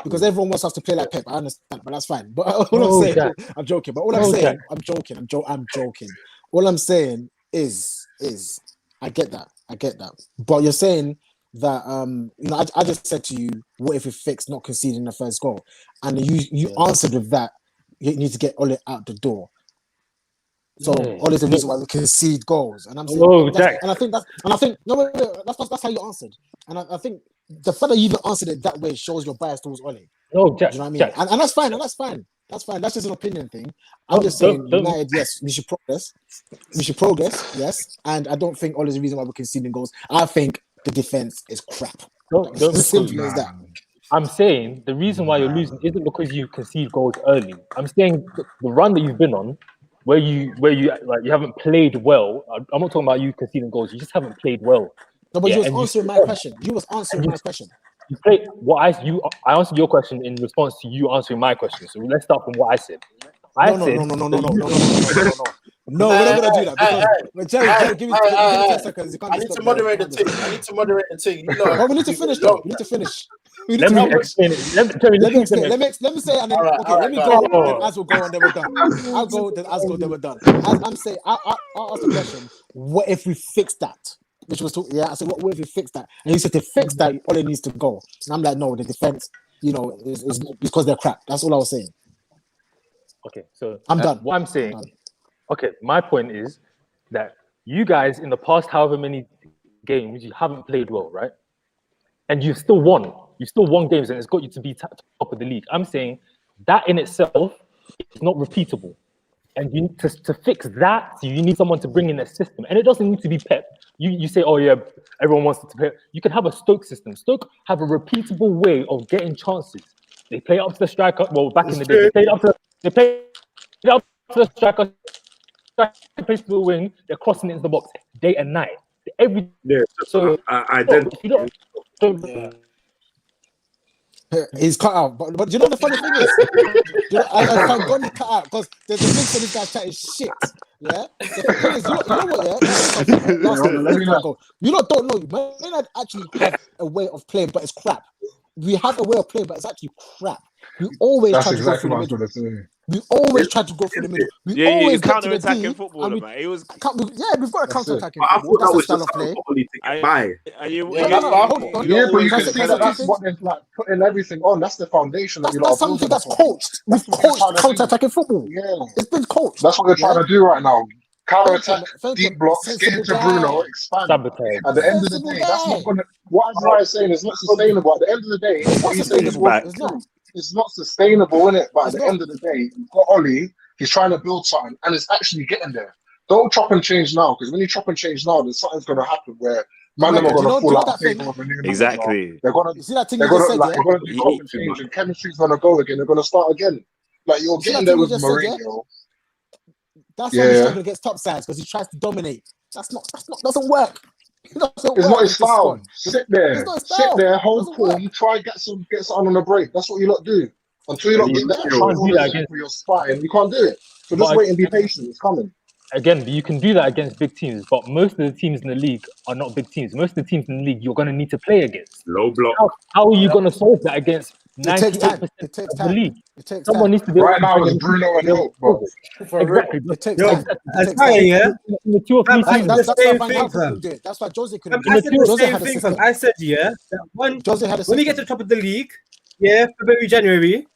Because everyone wants us to play like Pep, I understand, but that's fine. But all I'm saying, I'm joking. But all I'm saying, I'm joking. All I'm saying is I get that. But you're saying that I just said to you, what if we fix not conceding the first goal? And you answered with that. You need to get Ole out the door. So Ole is the reason why we concede goals. And I'm saying, that's how you answered. And I think the fact that you even answered it that way shows your bias towards Ole. No, Jack, do you know what I mean? And that's fine. That's fine. That's just an opinion thing. I'm just saying, United, yes, we should progress. Yes. And I don't think Ole is the reason why we're conceding goals. I think the defense is crap. As simple as that. I'm saying the reason why you're losing isn't because you concede goals early. I'm saying the run that you've been on, where you like you haven't played well. I'm not talking about you conceding goals. You just haven't played well. No, but you was answering my question. You played I answered your question in response to you answering my question. So let's start from what I said. No, we're not gonna do that. Because Jerry, give me 10 seconds. I need to moderate the thing. But we need to finish though. Let me explain it. Let me say, and then let me go. As we'll go, and then we're done. I'll go, then we're done. I'm saying, I'll ask the question: what if we fix that? Which was I said, what if we fix that? And he said, to fix that, all it needs to go. And I'm like, no, the defense, is because they're crap. That's all I was saying. Okay, so I'm done. What I'm saying, okay, my point is that you guys in the past however many games you haven't played well, right? And you've still won. You still won games, and it's got you to be top of the league. I'm saying that in itself is not repeatable. And you to fix that, you need someone to bring in a system. And it doesn't need to be Pep. You say, oh yeah, everyone wants to play. You can have a Stoke system. Stoke have a repeatable way of getting chances. They play up to the striker. Well, back in the day, they played up to the striker. Striker plays to the wing. They're crossing it into the box day and night. So I did. He's cut out, but do you know the funny thing is? I'm going to cut out because there's a thing for this guy chatting shit. Yeah, the thing is, you know what? You lot don't know. Man United actually have a way of playing, but it's crap. We have a way of playing, but it's actually crap. We always try to go through the middle. We always try to go through the middle. We always counter-attacking football, man. It was we've got a counter-attacking I football. thought that was style just of play. Are you but you can see that's what they're like putting everything on. That's the foundation. That's something that's coached. We've coached counter-attacking football. Yeah, it's been coached. That's what they're trying to do right now. counter attack, Thank deep you. blocks, get Sensible into guy. Bruno, expand. Sabotage. At the end of the Sensible day, that's guy. not gonna. What I'm saying is not sustainable. At the end of the day, It's what not he's saying is sustainable. back. It's not. it's not sustainable, innit? But at It's the not. end of the day, you've got Ollie. He's trying to build something, and it's actually getting there. Don't chop and change now, because when you chop and change now, then something's gonna happen where man them are Do you gonna know fall out that of thing? favor of a new manager. Exactly. They're gonna You see that thing they're you just gonna said, like yeah? they're gonna do chop and change, and chemistry's gonna go again. They're gonna start again. Like you're See getting that there thing you with just said, yeah? Mourinho. That's why he's Yeah, struggling against top sides, because he tries to dominate. That's not doesn't work. It doesn't it's work not his with this style. squad. Sit It's there, not his sit style. there, It hold doesn't form. work. Try get something on a break. That's what you lot do. Until you And lot you get that feel shot can't on do the that net against. for your spine, you can't do it. So just But wait and be patient. It's coming. again, you can do that against big teams, but most of the teams in the league are not big teams. Most of the teams in the league you're going to need to play against. Low block. How are you going to solve that against It takes 98% time. It takes of the time. league? It takes Someone time. needs to be able Right to now bring it's in Bruno and people Hope, bro. For real. exactly. It takes Yo, time. Exactly. It takes Italian, time. yeah. In the 2 or 3 I seasons, said the That's why same Van thing, Gaal couldn't fam. do it. That's why Jose couldn't do I it. said the Jose same had a thing, fam. system. I said, yeah, that Jose had a when we get to system. the top of the league, yeah, February, January,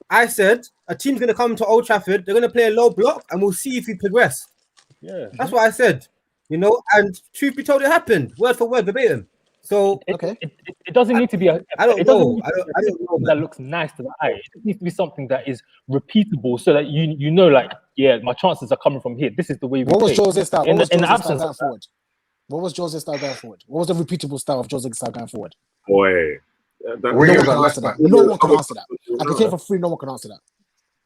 I said a team's gonna come to Old Trafford, they're gonna play a low block, and we'll see if we progress. yeah. That's what I said, you know. And truth be told, it happened, word for word, verbatim. So Okay. It doesn't need to be I don't it doesn't know. need to be I don't know, something man. that looks nice to the eye. It just needs to be something that is repeatable, so that you know, like, yeah, my chances are coming from here. This is the way we What was play. Jose's style? In What was the Jose's style absence going of that, forward? What was Jose's style going forward? What was the repeatable style of Jose's style going forward? Boy. No Wingers one at can left answer back. that. No one can answer that. I can came for free. No one can answer that.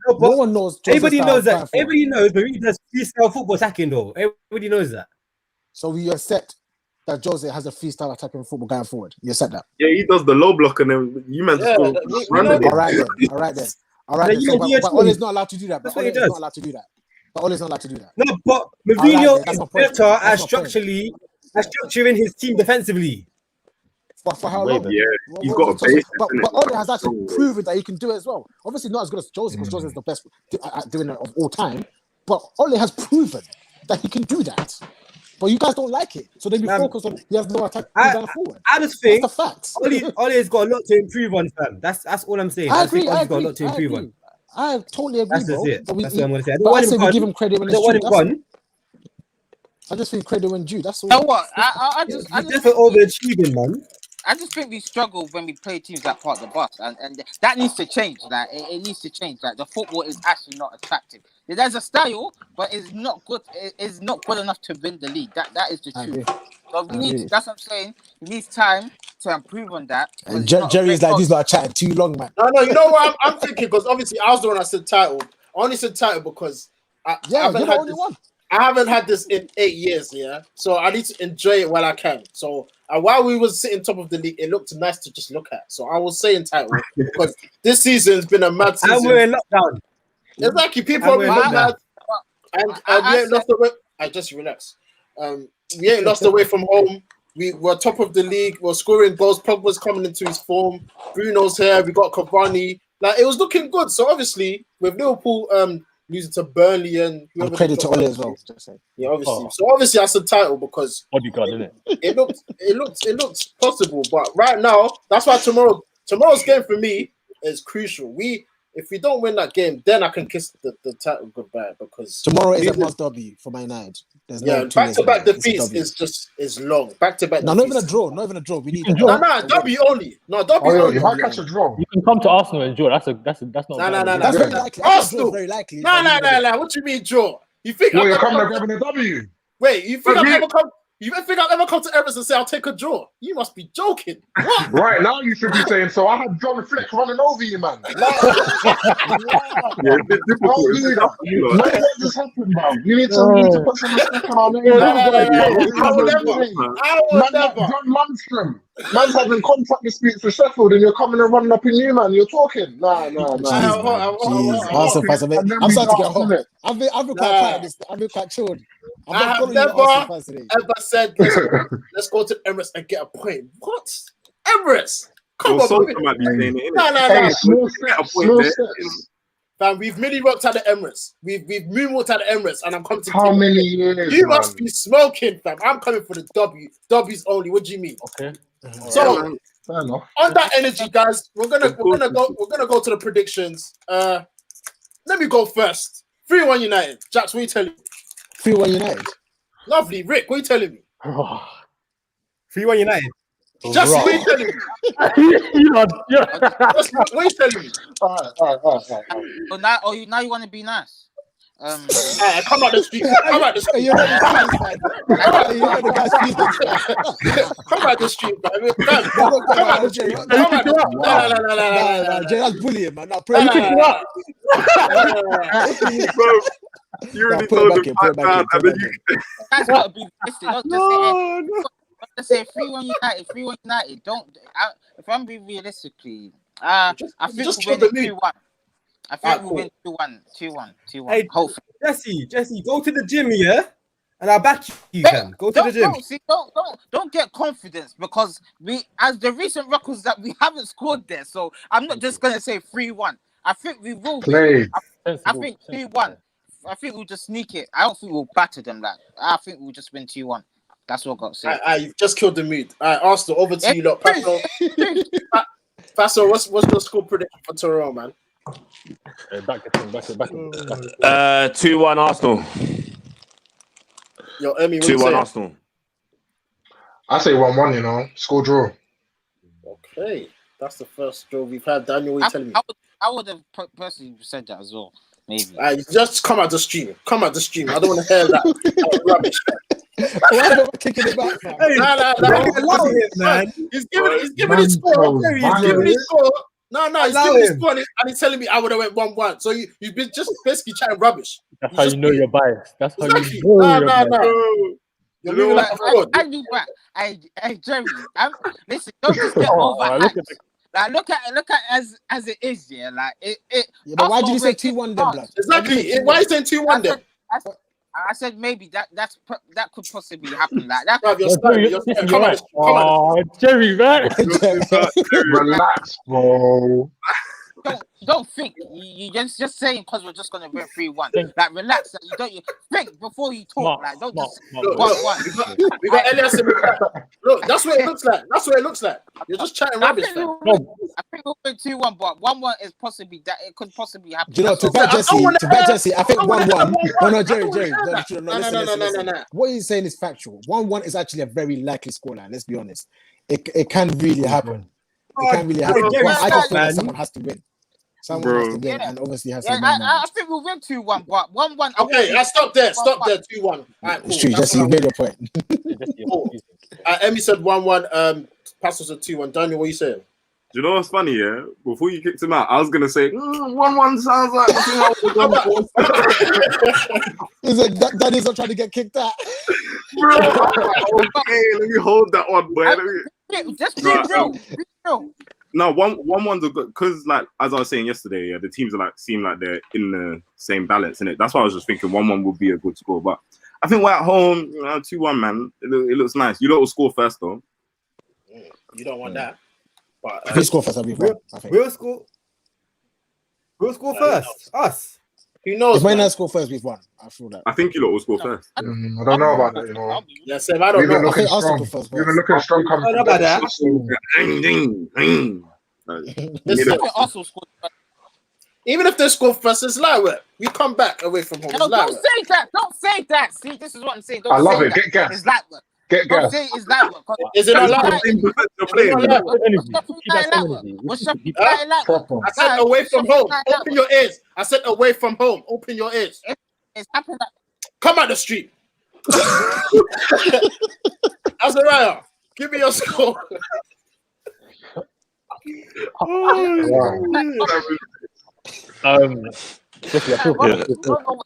No, No but one knows Jose's everybody style knows going that. forward. Everybody knows Mourinho does freestyle football attacking, though. Everybody knows that. So we accept that Jose has a freestyle attacking football going forward. You accept that? Yeah, he does the low block and then you man just Yeah, go we run know again. All right then. All right then. All right No, then. you So, know, but Ole's not allowed to do that. But That's what Ole he is does. not allowed to do that. But Ole's not allowed to do that. No, but All right, Mourinho then, that's is my point. better That's at my point. structuring his team defensively. For how Way long? better. Yeah, he's got a So- base. but innit? Ole has actually proven that he can do it as well. Obviously not as good as Jose, because Jose is the best at doing it of all time. But Ole has proven that he can do that. But you guys don't like it, so then you Man, focus on he has no attack I- going forward. I just think That's the facts. Ole has got a lot to improve on, fam. That's all I'm saying. I just think agree. I Ole's got a agree. lot to I improve agree. on. I totally agree, That's bro. just it. But That's what I'm gonna say. I but don't I want say him we gone. give him credit when I it's don't want due. him gone. I just think credit when due. That's all. You know what? I He's just definitely overachieving, man. I just think we struggle when we play teams that part of the bus, and that needs to change. Like it needs to change. Like the football is actually not attractive. There's a style, but it's not good. It's not good enough to win the league. That is the I truth. agree. So we I need. agree. That's what I'm saying. He needs time to improve on that. because And he's not a Jerry's great like, coach. these lot are chatting too long, man. No, you know what I'm thinking? Because obviously I was the one that said title. I only said title because I Yeah, haven't you're the had only this. one. I haven't had this in 8 years, yeah. So I need to enjoy it while I can. So while we was sitting top of the league, it looked nice to just look at. So I was saying title because this season has been a mad And season. we're in lockdown. Exactly, people And are we're really in mad, lockdown. and we ain't lost away. I just relax. We ain't lost away from home. We were top of the league. We're scoring goals. Pogba's coming into his form. Bruno's here. We got Cavani. Like it was looking good. So obviously, with Liverpool losing to Burnley and And credit to Ole as well. Just say. yeah, obviously. Oh. So obviously, that's a title because Bodyguard, isn't it? it looks possible. But right now, that's why tomorrow's game for me is crucial. If we don't win that game, then I can kiss the title goodbye because Tomorrow is a must W for Man United. There's no back to back It's a defeats W. is long. Back to back. No, not even a draw. Not even a draw. We need can a draw. No, W only. No, W Oh yeah, only. you might catch a draw. You can come to Arsenal and draw. That's not. No. That's very likely. I think Arsenal. draw is very likely. but we need a draw. No. What you mean draw? You think Well, I've you're ever coming come and grabbing a W. Wait, you think But I've ever come? You think I've ever come to Emirates and say I'll take a draw? You must be joking. What? Right now, you should be saying, so I had John Fleck running over you, man. Yeah, it's difficult. Don't It's do tough, that. you know. Don't let this happen, man. You need to put some respect on our name. No. I I will never. Man, like John Lundstrom. Man's having contract disputes with Sheffield, and you're coming and running up in you, man. You're talking. Nah. Jeez, Arsenal fans are And then I'm we starting to get got, hot. innit? I've been quite quiet. I've been quite chilled. I'm I not have following the never Arsenal fans today. ever said let's go to Emirates and get a point. What? Emirates? Come Well, on, Solskjaer baby. might be saying it, No. Hey, small Get a steps, point small there. steps. Fam, we've mini rocked at the Emirates. We've moonwalked at the Emirates, and I'm coming to How take many it. years, You man? must be smoking, fam. I'm coming for the W. W's only. What do you mean? Okay. So man. Fair enough. on that energy, guys, we're gonna go to the predictions. Let me go first. 3-1 United. Jax, what you tell you? 3-1 United. Lovely, Rick. What are you telling me? 3-1 United. Just what are you telling me? Just what are you telling me? All right. Oh, now you want to be nice. Come out the street. Come out the street. You heard the guy's feelings. Come out the street, man. Come out the street. No. Jay, that's bullying, man. Now put No, it no, back. You already Put it told back him in, put it back in, put it back in. That's got to be realistic. Don't just say 3-1 United. 3-1 United. If I'm being realistically, I think we'll win 2-1. I think we'll win 2-1. Hey, hopefully. Jesse, go to the gym, yeah? And I'll back you, fam. Go to the gym. Don't get confidence because as the recent records that we haven't scored there. So I'm not just gonna say 3-1. I think we will Play. I think 2-1. I think we'll just sneak it. I don't think we'll batter them. I think we'll just win 2-1. That's what I've got to say. You've just killed the mood. Arsenal, over to you, lot. Paso, what's your score prediction for Toronto, man? Back it. 2-1 Arsenal. Yo, Emmy, what 2-1 Arsenal. I say 1-1. You know, score draw. Okay, that's the first draw we've had. Daniel, what are you telling me? I would have personally said that as well. Maybe. Just come out the stream. I don't want to hear that rubbish. Why am I kicking it back, man? He's giving his score. He's giving his score. He's giving his score and he's telling me I would have went 1-1. So you've been just basically chatting rubbish. That's how you know you're biased. That's how you know you're biased. You're moving like a fraud. I do back. Hey, Jerry. Listen, don't just get over. Look at it as it is, yeah. Like it. Yeah, but why did you say 2-1 then, blood? Exactly. Why are you saying 2-1 then? I said maybe that could possibly happen. Like that. Come on, Jerry, man. Relax, bro. Don't think. You just saying because we're just gonna win 3-1. Like relax. You think before you talk. Like don't just. We got Elias in the back. Look, that's what it looks like. You're just chatting rubbish. I think we'll win 2-1, but 1-1 is possibly that it could possibly happen. Do you know, to bet Jesse, I think 1-1. No, Jerry. No. What he's saying is factual. 1-1 is actually a very likely scoreline. Let's be honest. It can really happen. It can really happen. I just think that someone has to win. Someone has to win, and obviously has to win. I think we'll win 2-1, but 1-1. Okay, stop there. 2-1. Right, cool. It's true, Jesse, you made your point. Cool. Emmy said 1-1. Pastor said 2-1. Daniel, what are you saying? Do you know what's funny, yeah? Before you kicked him out, I was going to say, 1-1 sounds like... He's like, Danny's not trying to get kicked out. Bro, okay, let me hold that one, boy. Just be real. No, 1-1's a good... Because, like, as I was saying yesterday, yeah, the teams are like seem like they're in the same balance, innit? That's why I was just thinking 1-1 would be a good score. But I think we're at home, 2-1, man. It looks nice. You lot will score first, though. You don't want that. But if we score first, I'll be fine. We'll score first. Us. Who knows? If Man United score first, we've won. I feel that. I think you lot will score first. I don't know about that, you know. Yeah, Sam, I don't know. We've been looking strong coming. I don't know about that. Even if they score first, it's light work. We come back away from home. No, don't say that. Don't say that. See, this is what I'm saying. Don't I love say it. That. Get gas. It's light work. Get gas. Don't say it's light work. Is it not light work? I said away from home. Open your ears. I said away from home. Open your ears. It's happening. Come out the street. Azariah, give me your score.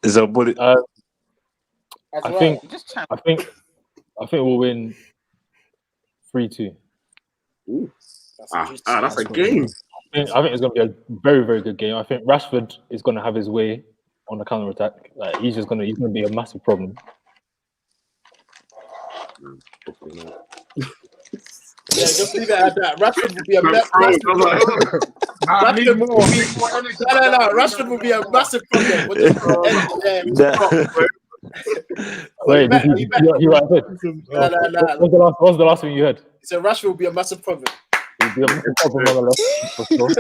Is a bullet. I think we'll win 3-2. That's a game. I think it's going to be a very, very good game. I think Rashford is going to have his way on the counter attack. Like he's going to be a massive problem. Yeah, just leave it at that. Rashford will be a massive Rashford will be a massive problem. Wait, you right there? What was the last thing you heard? He said Rashford will be a massive problem. Will be a massive problem on the left, for sure.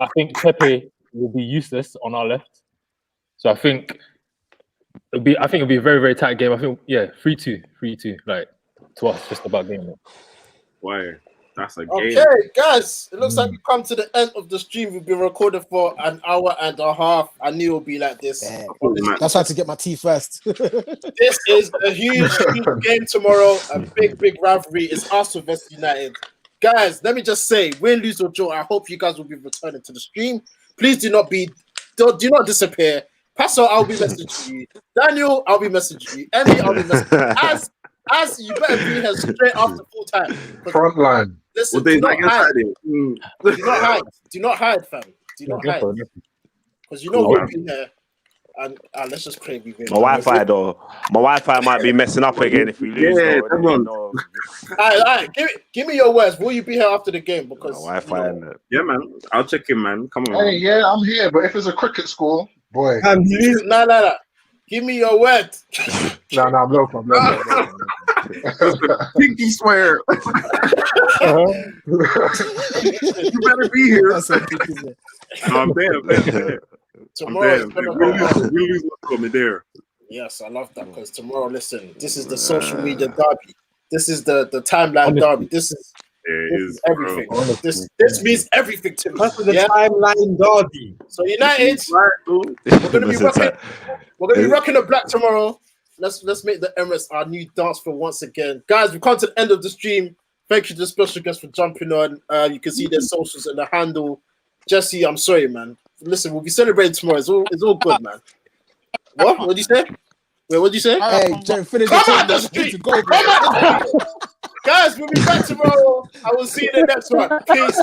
I think Pepe will be useless on our left. So I think I think it'll be a very, very tight game. I think 3-2. Like to us, just about game. Why? That's a game. Okay, guys, it looks like we come to the end of the stream. We've been recording for an hour and a half. I knew it would be like this. Yeah. That's why I had to get my tea first. This is a huge game tomorrow. A big rivalry. It's Arsenal versus United. Guys, let me just say, win, lose, or draw, I hope you guys will be returning to the stream. Please do not disappear. Pastor, I'll be messaging you. Daniel, I'll be messaging you. Emmy, I'll be messaging you. As you better be here straight after full time. Front line. Listen, do not hide. Do not hide, fam. Do not hide. Because you know we'll be here. And let's just pray we win. My Wi-Fi might be messing up again if we lose. Yeah, come on. All right. Give me your words. Will you be here after the game? Because Wi-Fi. Yeah, man. I'll check in, man. Come on. Hey, yeah, I'm here. But if it's a cricket score, boy. No. Give me your word. No, I'm local. Pinky swear. You better be here. I'm there. Tomorrow we lose me there. Yes, I love that because tomorrow, listen, this is the social media derby. This is the timeline derby. This is everything. This means everything to me. That's the timeline derby. So United, we're gonna be rocking the black tomorrow. Let's make the Emirates our new dance floor once again. Guys, we've come to the end of the stream. Thank you to the special guests for jumping on. You can see their socials and the handle. Jesse, I'm sorry, man. Listen, we'll be celebrating tomorrow. It's all good, man. What? What did you say? Wait, what did you say? Hey, Jerry, finish the street. Guys, we'll be back tomorrow. I will see you in the next one. Peace.